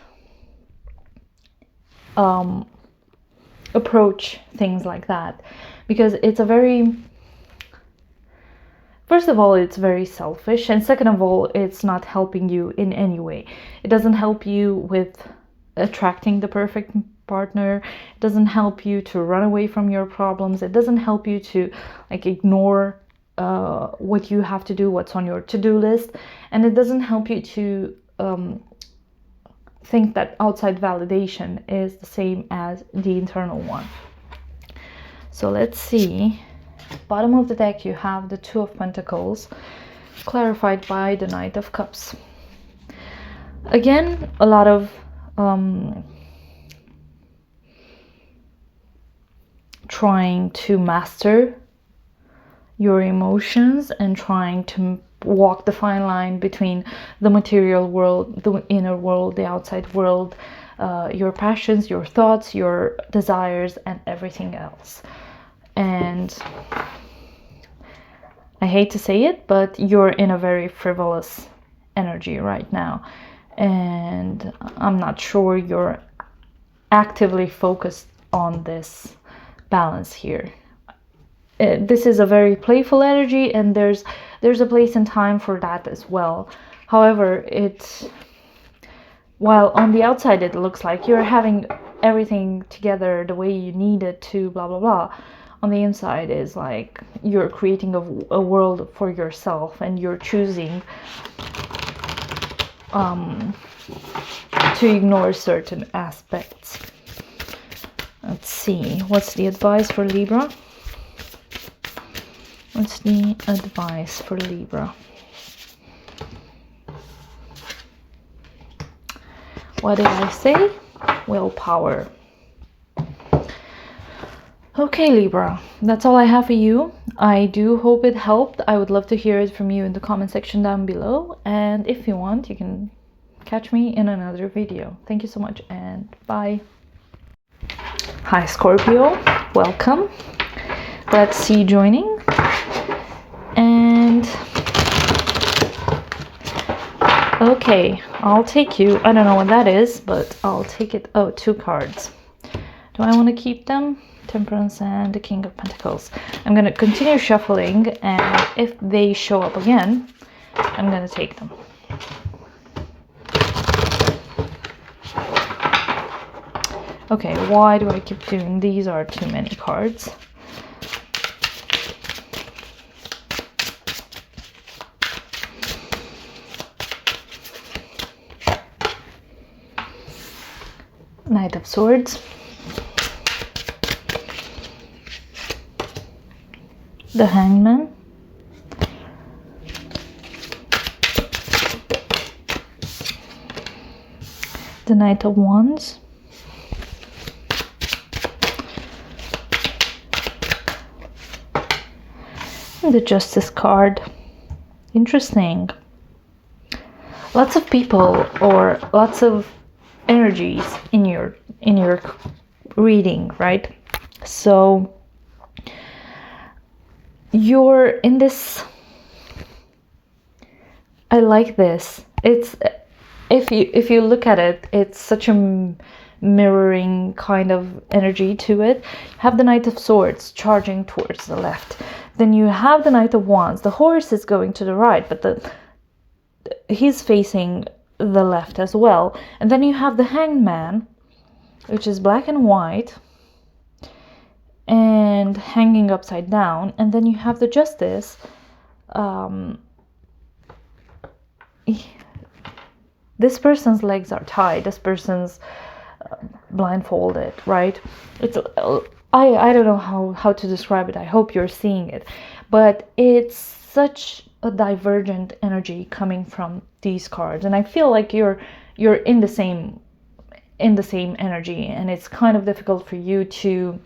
approach things like that, because it's first of all, it's very selfish, and second of all, it's not helping you in any way. It doesn't help you with attracting the perfect partner. It doesn't help you to run away from your problems. It doesn't help you to like ignore what you have to do, what's on your to-do list, and it doesn't help you to think that outside validation is the same as the internal one. So let's see. Bottom of the deck, you have the Two of Pentacles clarified by the Knight of Cups. Again, a lot of trying to master your emotions and trying to walk the fine line between the material world, the inner world, the outside world, your passions, your thoughts, your desires, and everything else. And I hate to say it, but you're in a very frivolous energy right now, and I'm not sure you're actively focused on this balance here. This is a very playful energy, and there's a place and time for that as well. However, while on the outside it looks like you're having everything together the way you need it to, blah blah blah, on the inside is like you're creating a world for yourself, and you're choosing to ignore certain aspects. Let's see, what's the advice for Libra? What's the advice for Libra? What did I say? willpower. Okay, Libra, that's all I have for you. I do hope it helped. I would love to hear it from you in the comment section down below. And if you want, you can catch me in another video. Thank you so much and bye. Hi, Scorpio. Welcome. Let's see joining. And okay, I'll take you. I don't know what that is, but I'll take it. Oh, 2 cards. Do I want to keep them? Temperance and the King of Pentacles. I'm going to continue shuffling, and if they show up again, I'm going to take them. Okay, why do I keep doing these? Are too many cards. Knight of Swords. The Hangman. The Knight of Wands. And the Justice card. Interesting. Lots of people or lots of energies in your reading, right? So you're in this, I like this. It's, if you look at it, it's such a mirroring kind of energy to it. You have the Knight of Swords charging towards the left. Then you have the Knight of Wands. The horse is going to the right, but he's facing the left as well. And then you have the Hangman, which is black and white and hanging upside down. And then you have the Justice. This person's legs are tied. This person's blindfolded, right? It's I don't know how to describe it. I hope you're seeing it, but it's such a divergent energy coming from these cards, and I feel like you're in the same energy, and it's kind of difficult for you to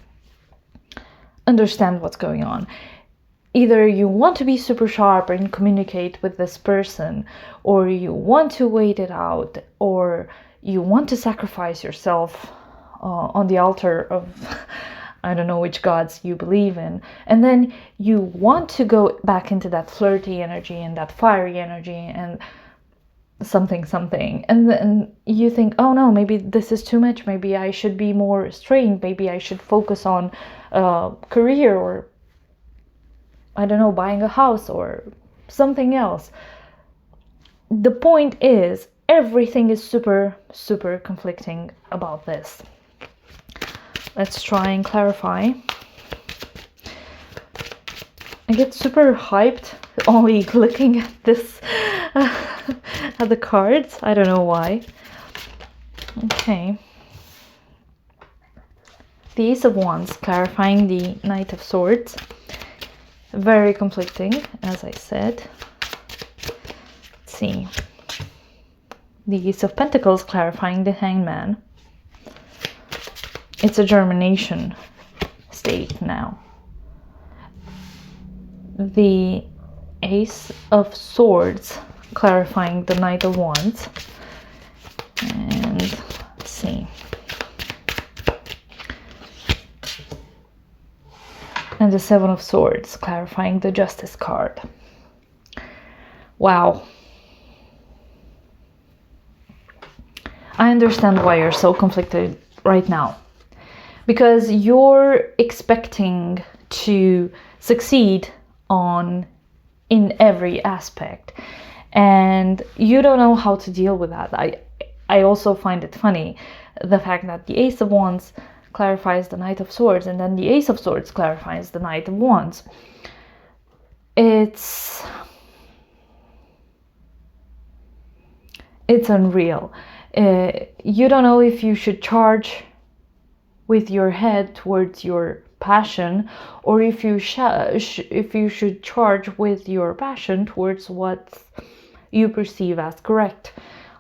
understand what's going on. Either you want to be super sharp and communicate with this person, or you want to wait it out, or you want to sacrifice yourself on the altar of I don't know which gods you believe in, and then you want to go back into that flirty energy and that fiery energy and something, and then you think, oh no, maybe this is too much, maybe I should be more restrained, maybe I should focus on career, or I don't know, buying a house or something else. The point is, everything is super conflicting about this. Let's try and clarify. I get super hyped only looking at this, at the cards. I don't know why. Okay. The Ace of Wands, clarifying the Knight of Swords. Very conflicting, as I said. Let's see. The Ace of Pentacles, clarifying the Hangman. It's a germination state now. The Ace of Swords, clarifying the Knight of Wands. And let's see. And the Seven of Swords, clarifying the Justice card. Wow. I understand why you're so conflicted right now. Because you're expecting to succeed in every aspect, and you don't know how to deal with that. I also find it funny, the fact that the Ace of Wands clarifies the Knight of Swords, and then the Ace of Swords clarifies the Knight of Wands. It's unreal. You don't know if you should charge with your head towards your passion, or if you should charge with your passion towards what you perceive as correct.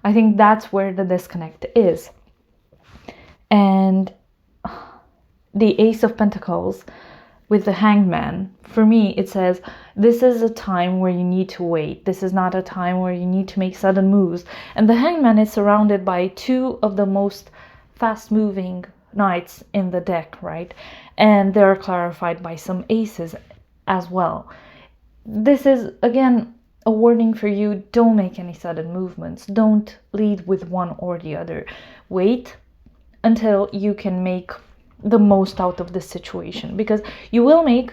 I think that's where the disconnect is. And the Ace of Pentacles with the Hangman, for me, it says this is a time where you need to wait. This is not a time where you need to make sudden moves. And the Hangman is surrounded by two of the most fast-moving knights in the deck, right? And they're clarified by some aces as well. This is, again, a warning for you. Don't make any sudden movements. Don't lead with one or the other. Wait until you can make the most out of this situation, because you will gain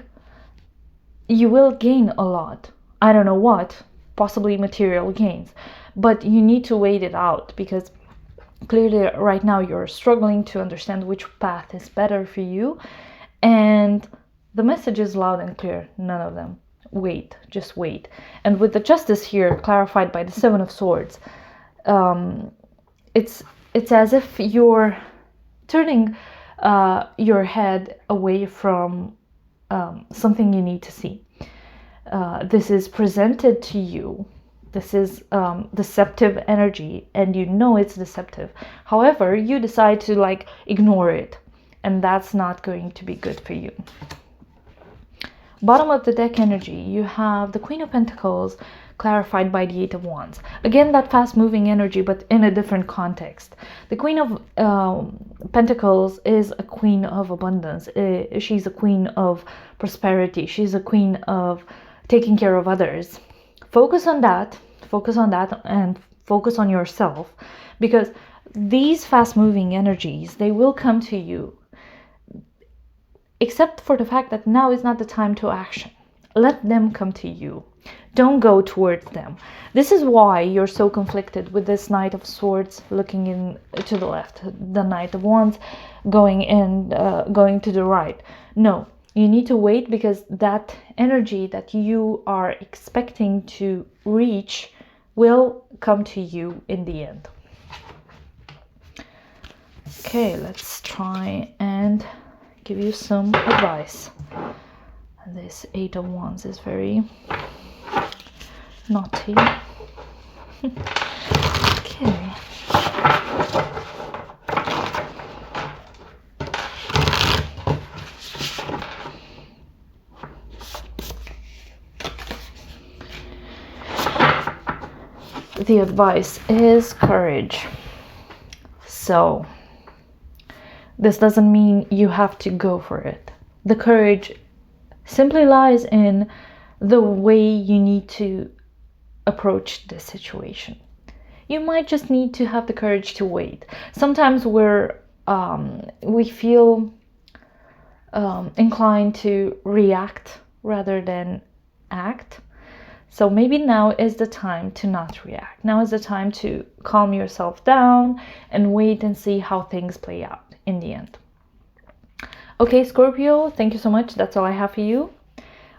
a lot. I don't know what, possibly material gains, but you need to wait it out, because clearly right now you're struggling to understand which path is better for you. And the message is loud and clear, none of them. Wait, just wait. And with the Justice here clarified by the Seven of Swords, it's as if you're turning your head away from something you need to see. This is presented to you. This is deceptive energy, and you know it's deceptive. However, you decide to like ignore it, and that's not going to be good for you. Bottom of the deck energy, you have the Queen of Pentacles clarified by the Eight of Wands. Again, that fast-moving energy, but in a different context. The Queen of Pentacles is a queen of abundance. She's a queen of prosperity. She's a queen of taking care of others. Focus on that, and focus on yourself, because these fast-moving energies, they will come to you, except for the fact that now is not the time to action. Let them come to you. Don't go towards them. This is why you're so conflicted with this Knight of Swords looking in to the left, the Knight of Wands going to the right. No, you need to wait, because that energy that you are expecting to reach will come to you in the end. Okay, let's try and give you some advice. This Eight of Wands is very naughty. Okay. The advice is courage. So this doesn't mean you have to go for it. The courage simply lies in the way you need to approach this situation. You might just need to have the courage to wait. Sometimes we feel inclined to react rather than act. So maybe now is the time to not react. Now is the time to calm yourself down and wait and see how things play out in the end. Okay, Scorpio, thank you so much. That's all I have for you.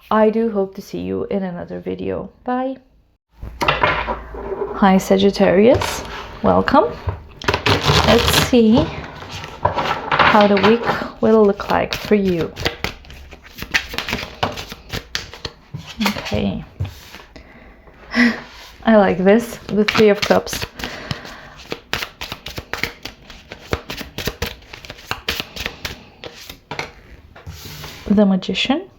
I do hope to see you in another video. Bye. Hi, Sagittarius. Welcome. Let's see how the week will look like for you. Okay. I like this, the Three of Cups. The Magician.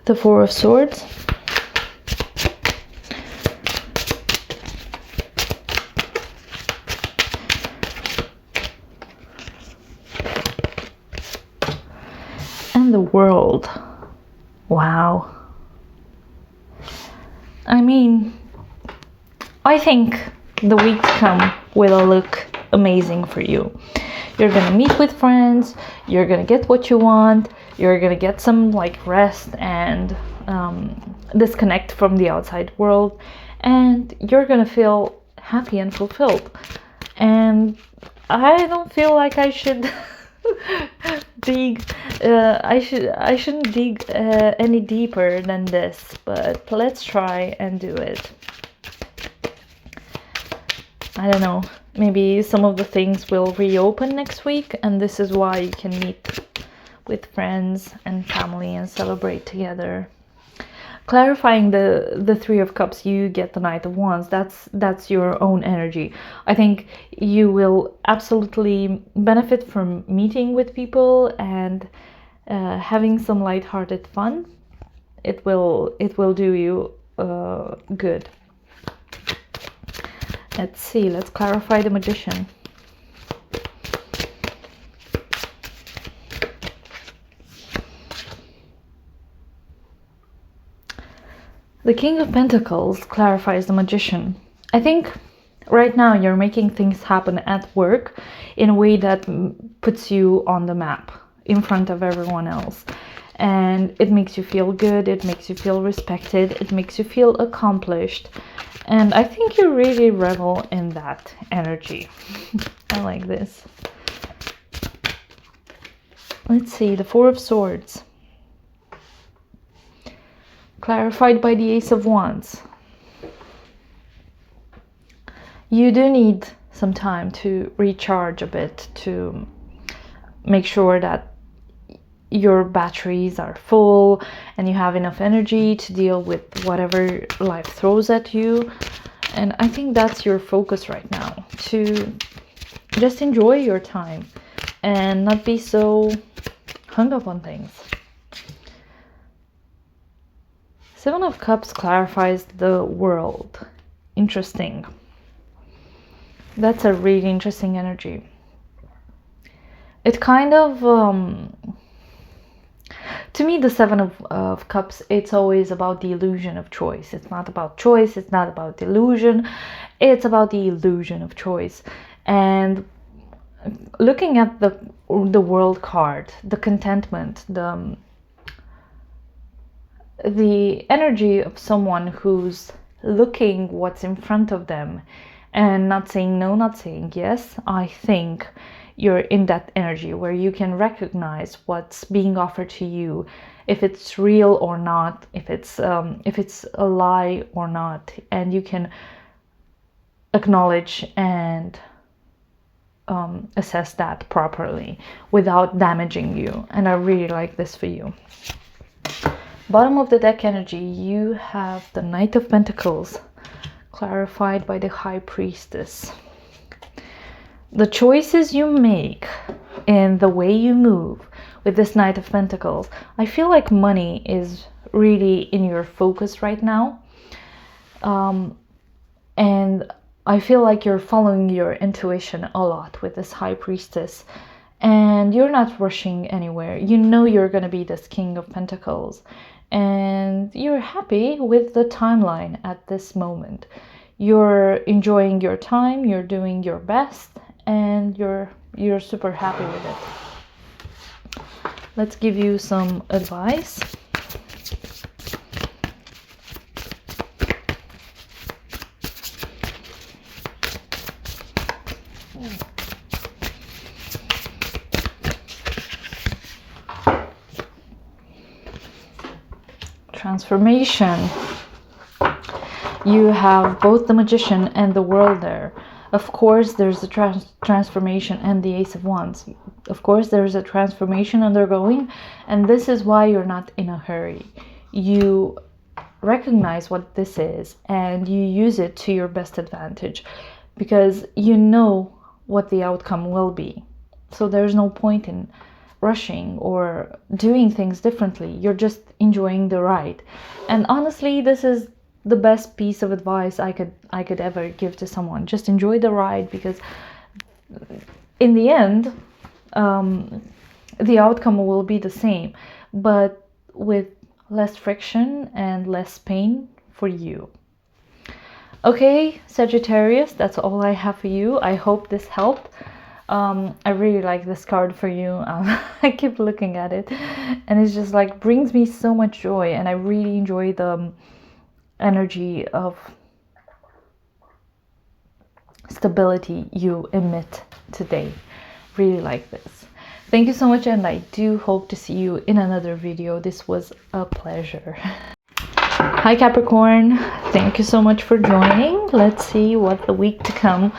The Four of Swords. And the World. Wow. I mean, I think the week to come will look amazing for you. You're gonna meet with friends, you're gonna get what you want, you're gonna get some like rest and disconnect from the outside world, and you're gonna feel happy and fulfilled. And I don't feel like I should dig I shouldn't dig any deeper than this, but let's try and do it. I don't know, maybe some of the things will reopen next week, and this is why you can meet with friends and family and celebrate together. clarifying the Three of Cups, you get the Knight of Wands. That's your own energy. I think you will absolutely benefit from meeting with people and having some lighthearted fun. It will do you good. Let's see. Let's clarify the Magician. The King of Pentacles clarifies the Magician. I think right now you're making things happen at work in a way that puts you on the map in front of everyone else. And it makes you feel good, it makes you feel respected, it makes you feel accomplished. And I think you really revel in that energy. I like this. Let's see, the Four of Swords. Clarified by the Ace of Wands. You do need some time to recharge a bit, to make sure that your batteries are full and you have enough energy to deal with whatever life throws at you. And I think that's your focus right now, to just enjoy your time and not be so hung up on things. Seven of Cups clarifies the World. Interesting. That's a really interesting energy. It kind of, to me, the Seven of Cups, it's always about the illusion of choice. It's not about choice, it's not about delusion, it's about the illusion of choice. And looking at the World card, the contentment, the energy of someone who's looking what's in front of them and not saying no, not saying yes. I think you're in that energy where you can recognize what's being offered to you, if it's real or not, if it's a lie or not, and you can acknowledge and assess that properly without damaging you. And I really like this for you. Bottom of the deck energy, you have the Knight of Pentacles, clarified by the High Priestess. The choices you make and the way you move with this Knight of Pentacles, I feel like money is really in your focus right now. And I feel like you're following your intuition a lot with this High Priestess. And you're not rushing anywhere. You know you're going to be this King of Pentacles. And you're happy with the timeline at this moment. You're enjoying your time, you're doing your best, and you're super happy with it. Let's give you some advice. Transformation. You have both the Magician and the World there. Of course, there's a transformation and the Ace of Wands. Of course, there's a transformation undergoing, and this is why you're not in a hurry. You recognize what this is and you use it to your best advantage because you know what the outcome will be. So there's no point in rushing or doing things differently. You're just enjoying the ride. And honestly, this is the best piece of advice I could ever give to someone. Just enjoy the ride, because in the end, the outcome will be the same, but with less friction and less pain for you. Okay, Sagittarius, that's all I have for you. I hope this helped. I really like this card for you. I keep looking at it and it's just like brings me so much joy, and I really enjoy the energy of stability you emit today. Really like this. Thank you so much, and I do hope to see you in another video. This was a pleasure. Hi Capricorn, thank you so much for joining. Let's see what the week to come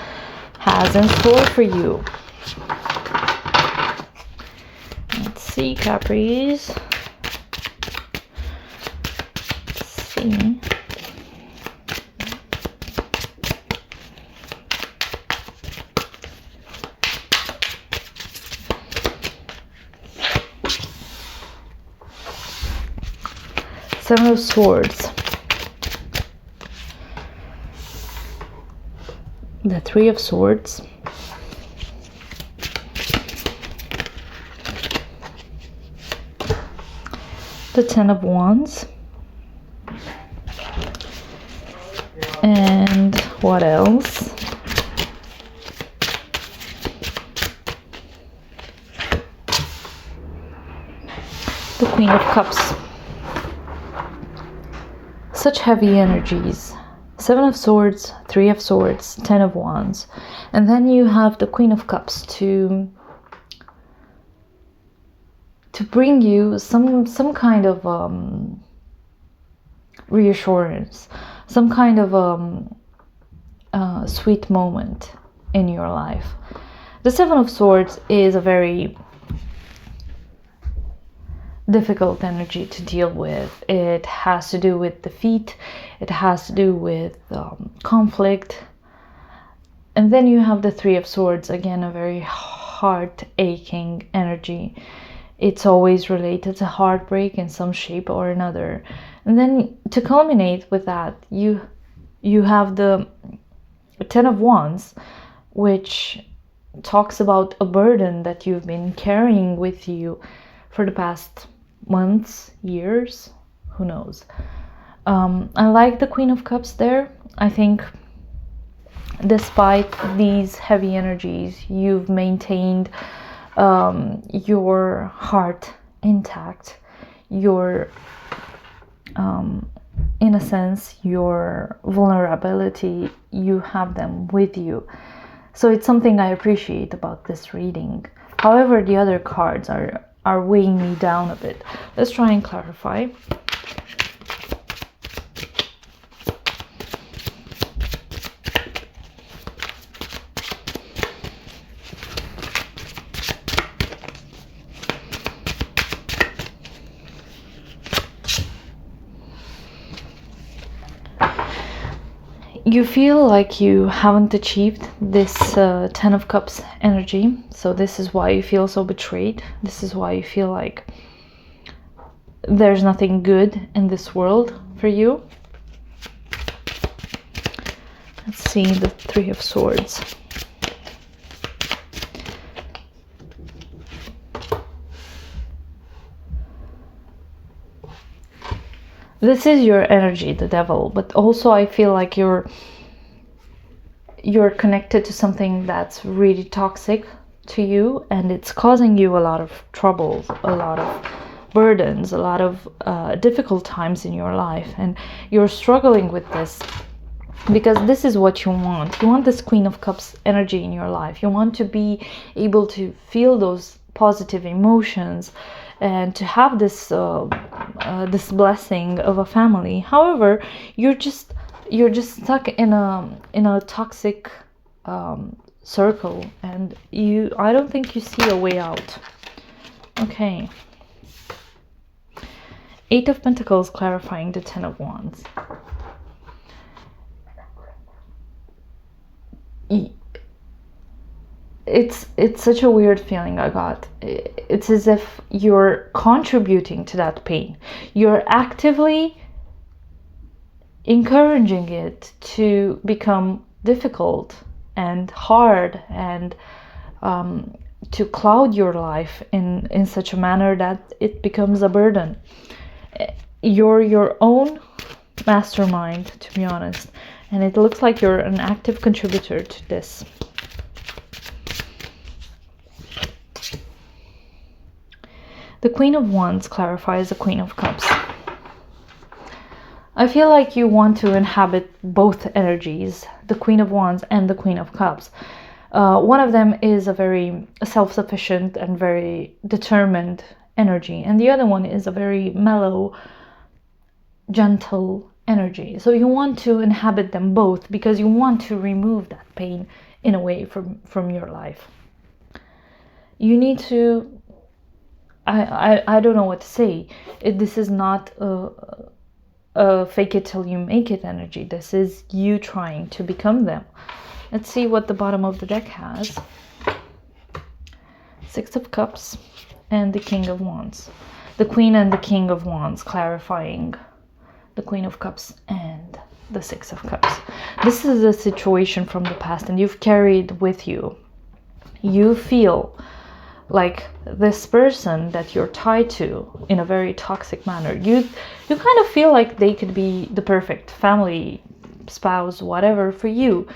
has in store for you. Let's see, Capris. Let's Seven of Swords. The Three of Swords. The Ten of Wands. And what else? The Queen of Cups. Such heavy energies. Seven of Swords, Three of Swords, Ten of Wands. And then you have the Queen of Cups to bring you some kind of reassurance, some kind of sweet moment in your life. The Seven of Swords is a very difficult energy to deal with. It has to do with defeat. It has to do with conflict. And then you have the Three of Swords, again, a very heart-aching energy. It's always related to heartbreak in some shape or another. And then to culminate with that, you have the Ten of Wands, which talks about a burden that you've been carrying with you for the past months, years, who knows. I like the Queen of Cups there. I think despite these heavy energies, you've maintained your heart intact, your in a sense, your vulnerability, you have them with you. So it's something I appreciate about this reading. However, the other cards are weighing me down a bit. Let's try and clarify. You feel like you haven't achieved this Ten of Cups energy, so this is why you feel so betrayed. This is why you feel like there's nothing good in this world for you. Let's see the Three of Swords. This is your energy, the Devil, but also I feel like you're connected to something that's really toxic to you, and it's causing you a lot of troubles, a lot of burdens, a lot of difficult times in your life, and you're struggling with this because this is what you want. You want this Queen of Cups energy in your life. You want to be able to feel those positive emotions and to have this this blessing of a family. However, you're just stuck in a toxic circle, and I don't think you see a way out. Okay. Eight of Pentacles clarifying the Ten of Wands. It's such a weird feeling I got. It's as if you're contributing to that pain. You're actively encouraging it to become difficult and hard, and to cloud your life in such a manner that it becomes a burden. You're your own mastermind, to be honest, and it looks like you're an active contributor to this. The Queen of Wands clarifies the Queen of Cups. I feel like you want to inhabit both energies, the Queen of Wands and the Queen of Cups. One of them is a very self-sufficient and very determined energy, and the other one is a very mellow, gentle energy. So you want to inhabit them both because you want to remove that pain in a way from your life. You need to, I don't know what to say. This is not a fake it till you make it energy. This is you trying to become them. Let's see what the bottom of the deck has. Six of Cups and the King of Wands. The Queen and the King of Wands clarifying the Queen of Cups, and the Six of Cups. This is a situation from the past and you've carried with you. You feel like this person that you're tied to in a very toxic manner. You kind of feel like they could be the perfect family, spouse, whatever for you.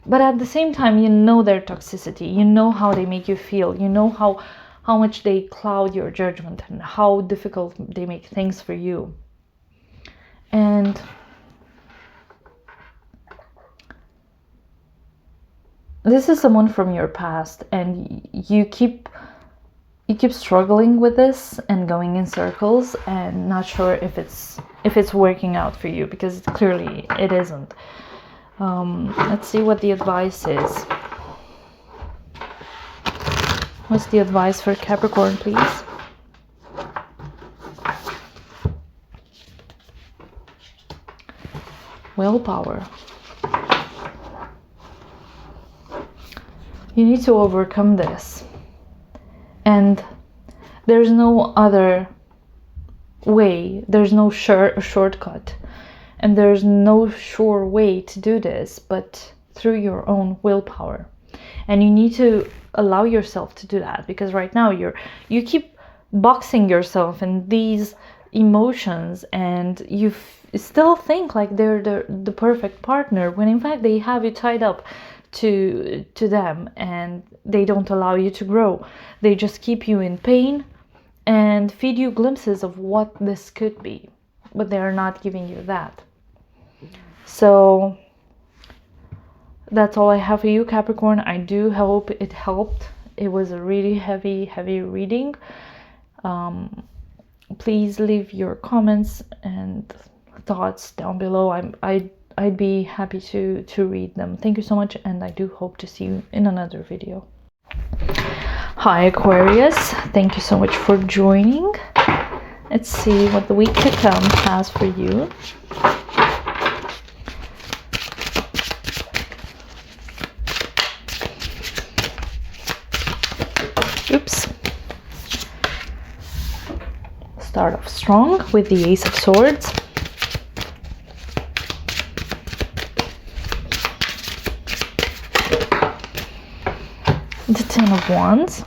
But at the same time, you know their toxicity. You know how they make you feel. You know how much they cloud your judgment and how difficult they make things for you. And this is someone from your past, and you keep struggling with this and going in circles and not sure if it's working out for you, because clearly it isn't. Let's see what the advice is. What's the advice for Capricorn, please? Willpower. You need to overcome this. And there's no other way. There's no shortcut. And there's no sure way to do this but through your own willpower. And you need to allow yourself to do that, because right now you keep boxing yourself in these emotions, and you still think like they're the perfect partner, when in fact they have you tied up to them, and they don't allow you to grow. They just keep you in pain and feed you glimpses of what this could be, but they are not giving you that. So that's all I have for you, Capricorn. I do hope it helped. It was a really heavy reading. Please leave your comments and thoughts down below. I'd be happy to read them. Thank you so much, and I do hope to see you in another video. Hi, Aquarius. Thank you so much for joining. Let's see what the week to come has for you. Oops. Start off strong with the Ace of Swords. The Ten of Wands.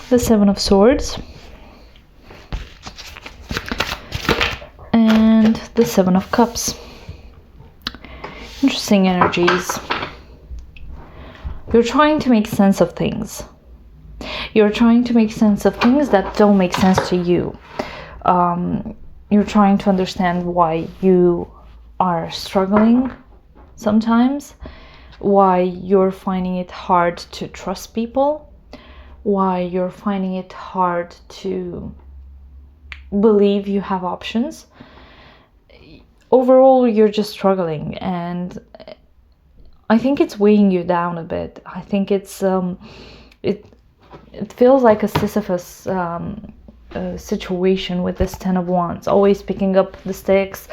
The Seven of Swords. And the Seven of Cups. Interesting energies. You're trying to make sense of things. You're trying to make sense of things that don't make sense to you. You're trying to understand why you are struggling sometimes, why you're finding it hard to trust people, why you're finding it hard to believe you have options. Overall, you're just struggling, and I think it's weighing you down a bit. I think it's it feels like a Sisyphus situation with this Ten of Wands, always picking up the sticks,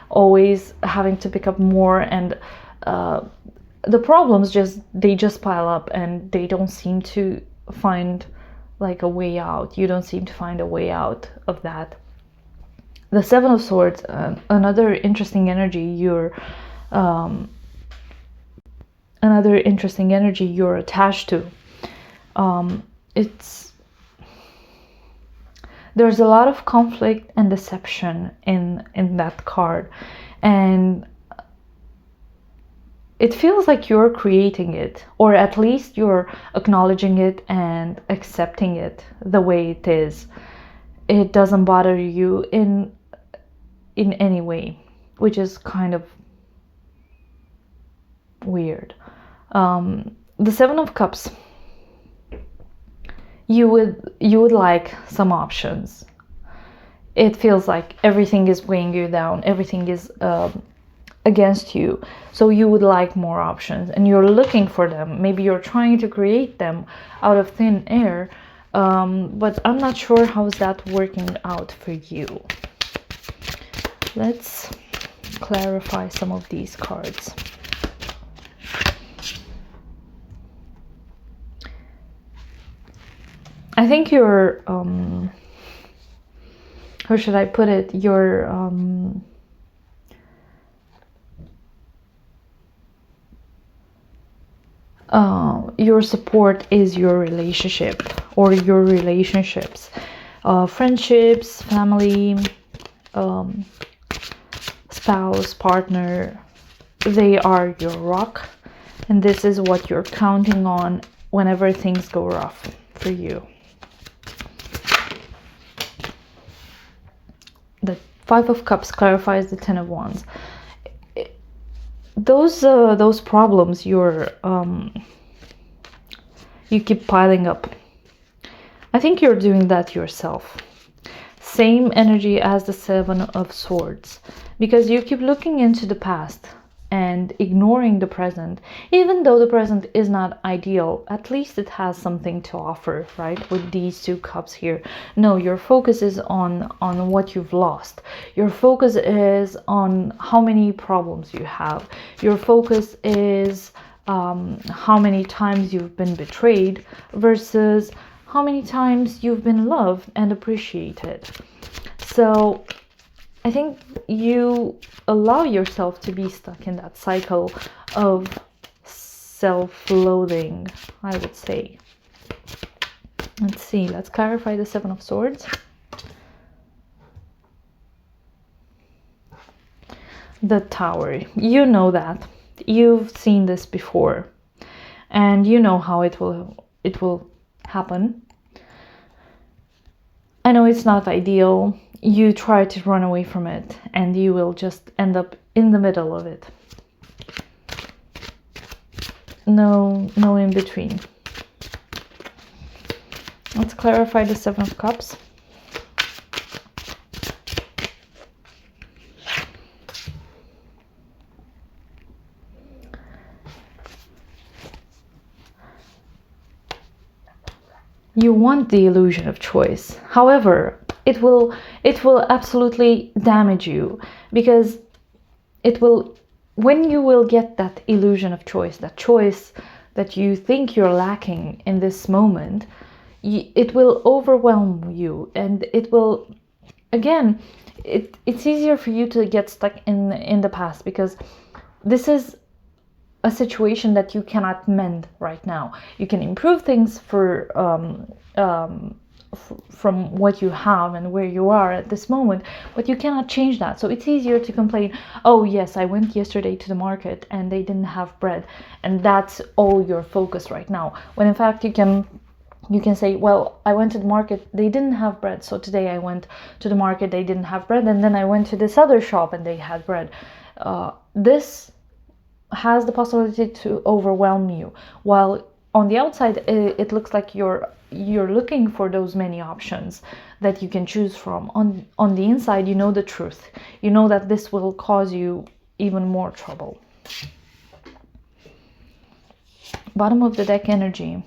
always having to pick up more, and the problems just pile up, and they don't seem to find like a way out. You don't seem to find a way out of that. The Seven of Swords, another interesting energy you're attached to. There's a lot of conflict and deception in that card, and it feels like you're creating it, or at least you're acknowledging it and accepting it the way it is. It doesn't bother you in any way, which is kind of weird. The Seven of Cups. You would like some options. It feels like everything is weighing you down. Everything is against you. So you would like more options, and you're looking for them. Maybe you're trying to create them out of thin air, But I'm not sure how's that working out for you. Let's clarify some of these cards. I think your how should I put it, your support is your relationship or your relationships, friendships, family, spouse, partner. They are your rock, and this is what you're counting on whenever things go rough for you. The Five of Cups clarifies the Ten of Wands. Those problems you keep piling up. I think you're doing that yourself. Same energy as the Seven of Swords, because you keep looking into the past and ignoring the present. Even though the present is not ideal, at least it has something to offer, right? With these two cups here. No, your focus is on what you've lost. Your focus is on how many problems you have. Your focus is how many times you've been betrayed versus how many times you've been loved and appreciated. So I think you allow yourself to be stuck in that cycle of self-loathing, I would say. Let's see, let's clarify the Seven of Swords. The Tower. You know that. You've seen this before. And you know how it will happen. I know it's not ideal. You try to run away from it and you will just end up in the middle of it. No in between. Let's clarify the Seven of Cups. You want the illusion of choice. However, it will absolutely damage you, because when you will get that illusion of choice, that choice that you think you're lacking in this moment, it will overwhelm you, and it will, again, it's easier for you to get stuck in the past, because this is a situation that you cannot mend right now. You can improve things from what you have and where you are at this moment, but you cannot change that. So it's easier to complain, oh yes, I went yesterday to the market and they didn't have bread, and that's all your focus right now, when in fact you can say, well, I went to the market, they didn't have bread, so today I went to the market, they didn't have bread, and then I went to this other shop and they had bread. This has the possibility to overwhelm you, while on the outside it looks like you're looking for those many options that you can choose from. On the inside, you know the truth. You know that this will cause you even more trouble. Bottom of the deck energy.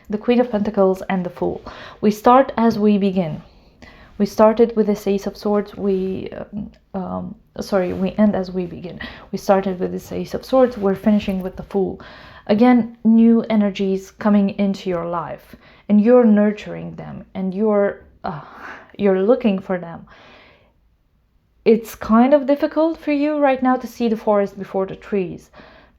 The Queen of Pentacles and the Fool. We start as we begin. We started with this Ace of Swords. We end as we begin. We started with this Ace of Swords. We're finishing with the Fool. Again, new energies coming into your life, and you're nurturing them, and you're looking for them. It's kind of difficult for you right now to see the forest before the trees,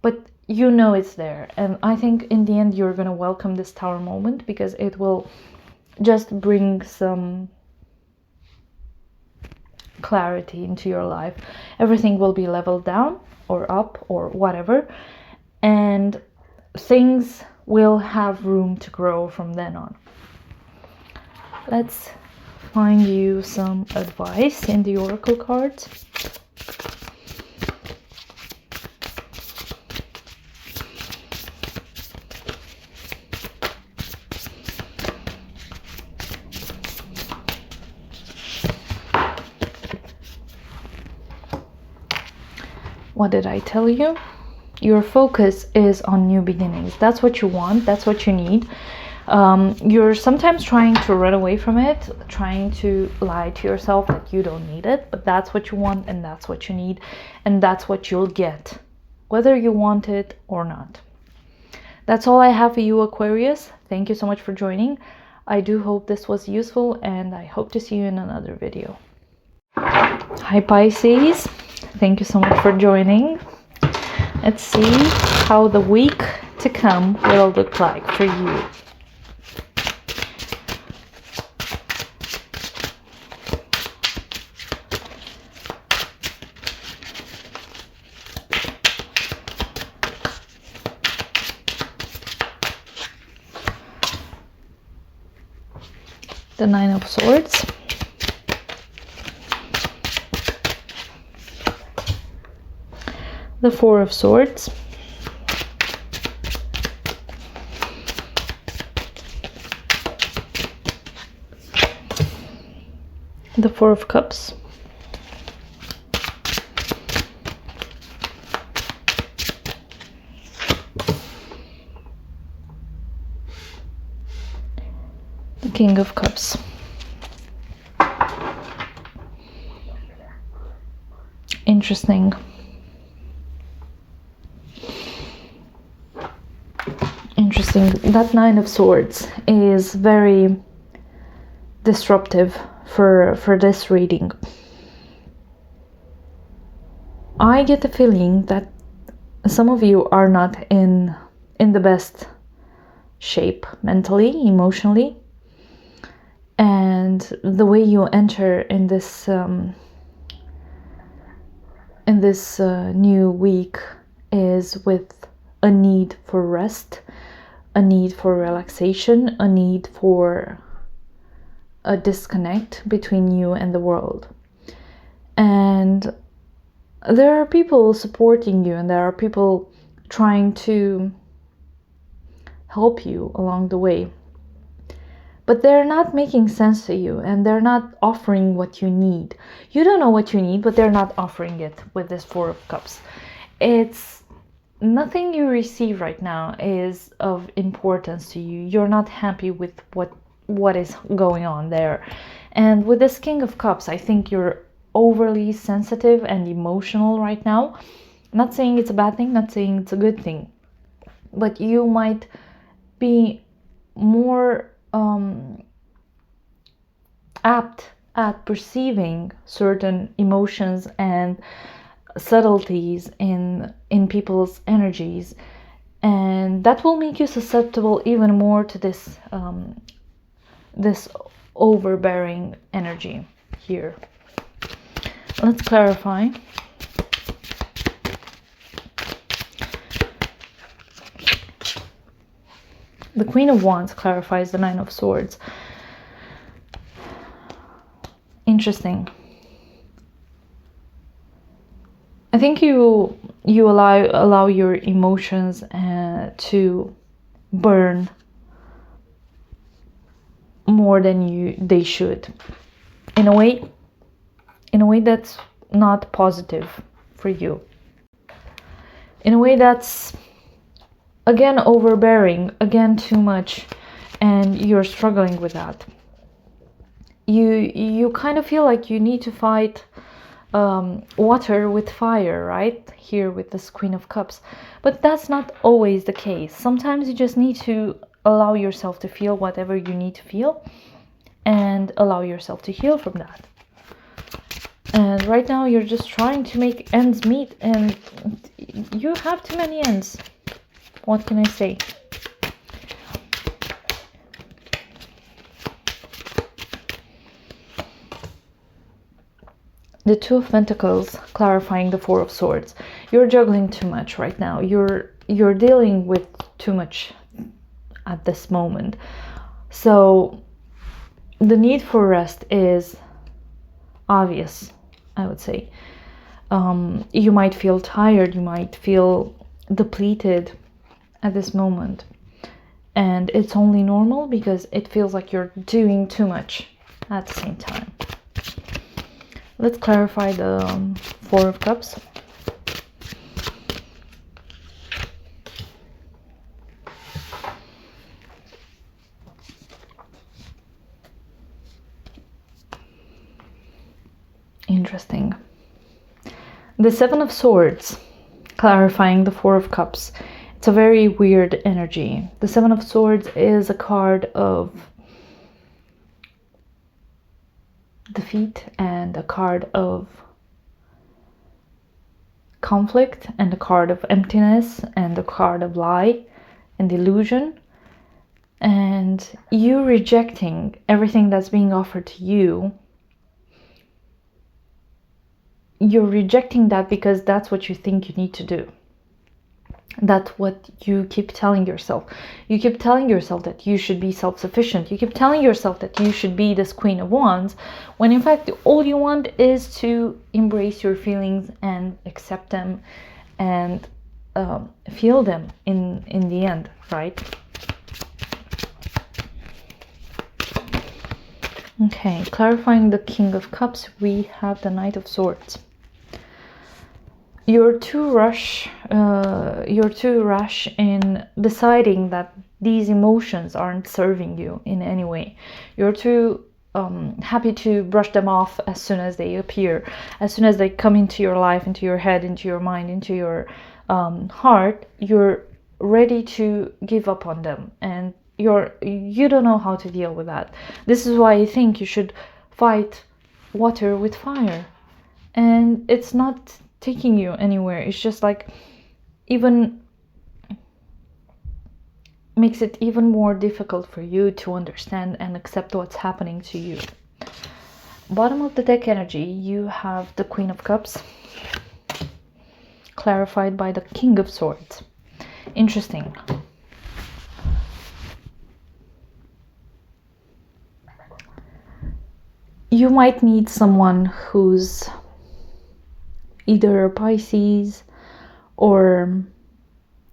but you know it's there. And I think in the end you're going to welcome this Tower moment, because it will just bring some clarity into your life. Everything will be leveled down or up or whatever, and things will have room to grow from then on. Let's find you some advice in the oracle cards. What did I tell you? Your focus is on new beginnings. That's what you want. That's what you need. You're sometimes trying to run away from it, trying to lie to yourself that you don't need it, but that's what you want and that's what you need and that's what you'll get, whether you want it or not. That's all I have for you, Aquarius. Thank you so much for joining. I do hope this was useful and I hope to see you in another video. Hi, Pisces. Thank you so much for joining. Let's see how the week to come will look like for you. The Nine of Swords, the Four of Swords, the Four of Cups, the King of Cups. Interesting. Interesting. That Nine of Swords is very disruptive for this reading. I get the feeling that some of you are not in the best shape mentally, emotionally, and the way you enter in this new week is with a need for rest, a need for relaxation, a need for a disconnect between you and the world. And there are people supporting you and there are people trying to help you along the way. But they're not making sense to you and they're not offering what you need. You don't know what you need, but they're not offering it with this Four of Cups. It's nothing you receive right now is of importance to you. You're not happy with what is going on there. And with this King of Cups, I think you're overly sensitive and emotional right now. Not saying it's a bad thing, not saying it's a good thing, but you might be more apt at perceiving certain emotions and subtleties in people's energies, and that will make you susceptible even more to this this overbearing energy here. Let's clarify. The Queen of Wands clarifies the Nine of Swords. Interesting. I think you allow your emotions to burn more than they should. In a way that's not positive for you. In a way that's again overbearing, again too much, and you're struggling with that. You kind of feel like you need to fight water with fire, right? Here with this Queen of Cups. But that's not always the case. Sometimes you just need to allow yourself to feel whatever you need to feel and allow yourself to heal from that. And right now you're just trying to make ends meet and you have too many ends. What can I say? The Two of Pentacles clarifying the Four of Swords. You're juggling too much right now. You're dealing with too much at this moment. So the need for rest is obvious, I would say. You might feel tired, you might feel depleted at this moment, and it's only normal because it feels like you're doing too much at the same time. Let's clarify the Four of Cups. interesting. The Seven of Swords, clarifying the Four of Cups. It's a very weird energy. The Seven of Swords is a card of defeat and a card of conflict and a card of emptiness and a card of lie and illusion. And you rejecting everything that's being offered to you. You're rejecting that because that's what you think you need to do. That's what you keep telling yourself. You keep telling yourself that you should be self-sufficient. You keep telling yourself that you should be this Queen of Wands, when in fact all you want is to embrace your feelings and accept them and feel them in the end, right? Okay, clarifying the King of Cups, we have the Knight of Swords. You're too rash in deciding that these emotions aren't serving you in any way. You're too happy to brush them off as soon as they appear, as soon as they come into your life, into your head, into your mind, into your heart. You're ready to give up on them, and you don't know how to deal with that. This is why I think you should fight water with fire, and it's not taking you anywhere. It's just like even makes it even more difficult for you to understand and accept what's happening to you. Bottom of the deck energy, you have the Queen of Cups, clarified by the King of Swords. Interesting. You might need someone who's either a Pisces or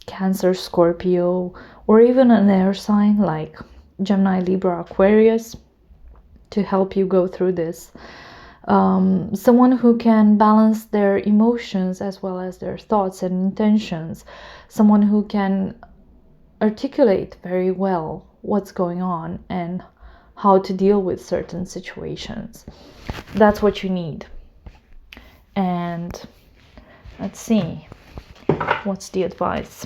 Cancer, Scorpio, or even an air sign like Gemini, Libra, Aquarius to help you go through this. Someone who can balance their emotions as well as their thoughts and intentions. Someone who can articulate very well what's going on and how to deal with certain situations. That's what you need. And let's see, what's the advice?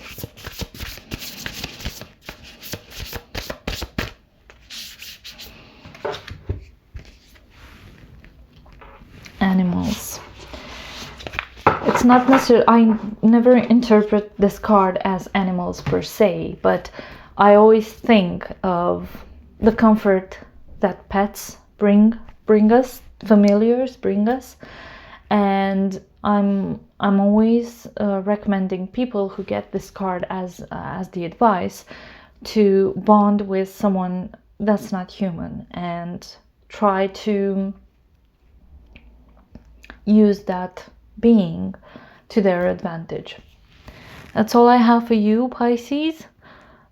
Animals. It's not necessarily, I never interpret this card as animals per se, but I always think of the comfort that pets bring us, familiars bring us. And I'm always recommending people who get this card as the advice to bond with someone that's not human and try to use that being to their advantage. That's all I have for you, Pisces.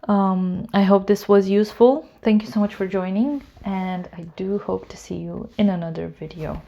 I hope this was useful. Thank you so much for joining, and I do hope to see you in another video.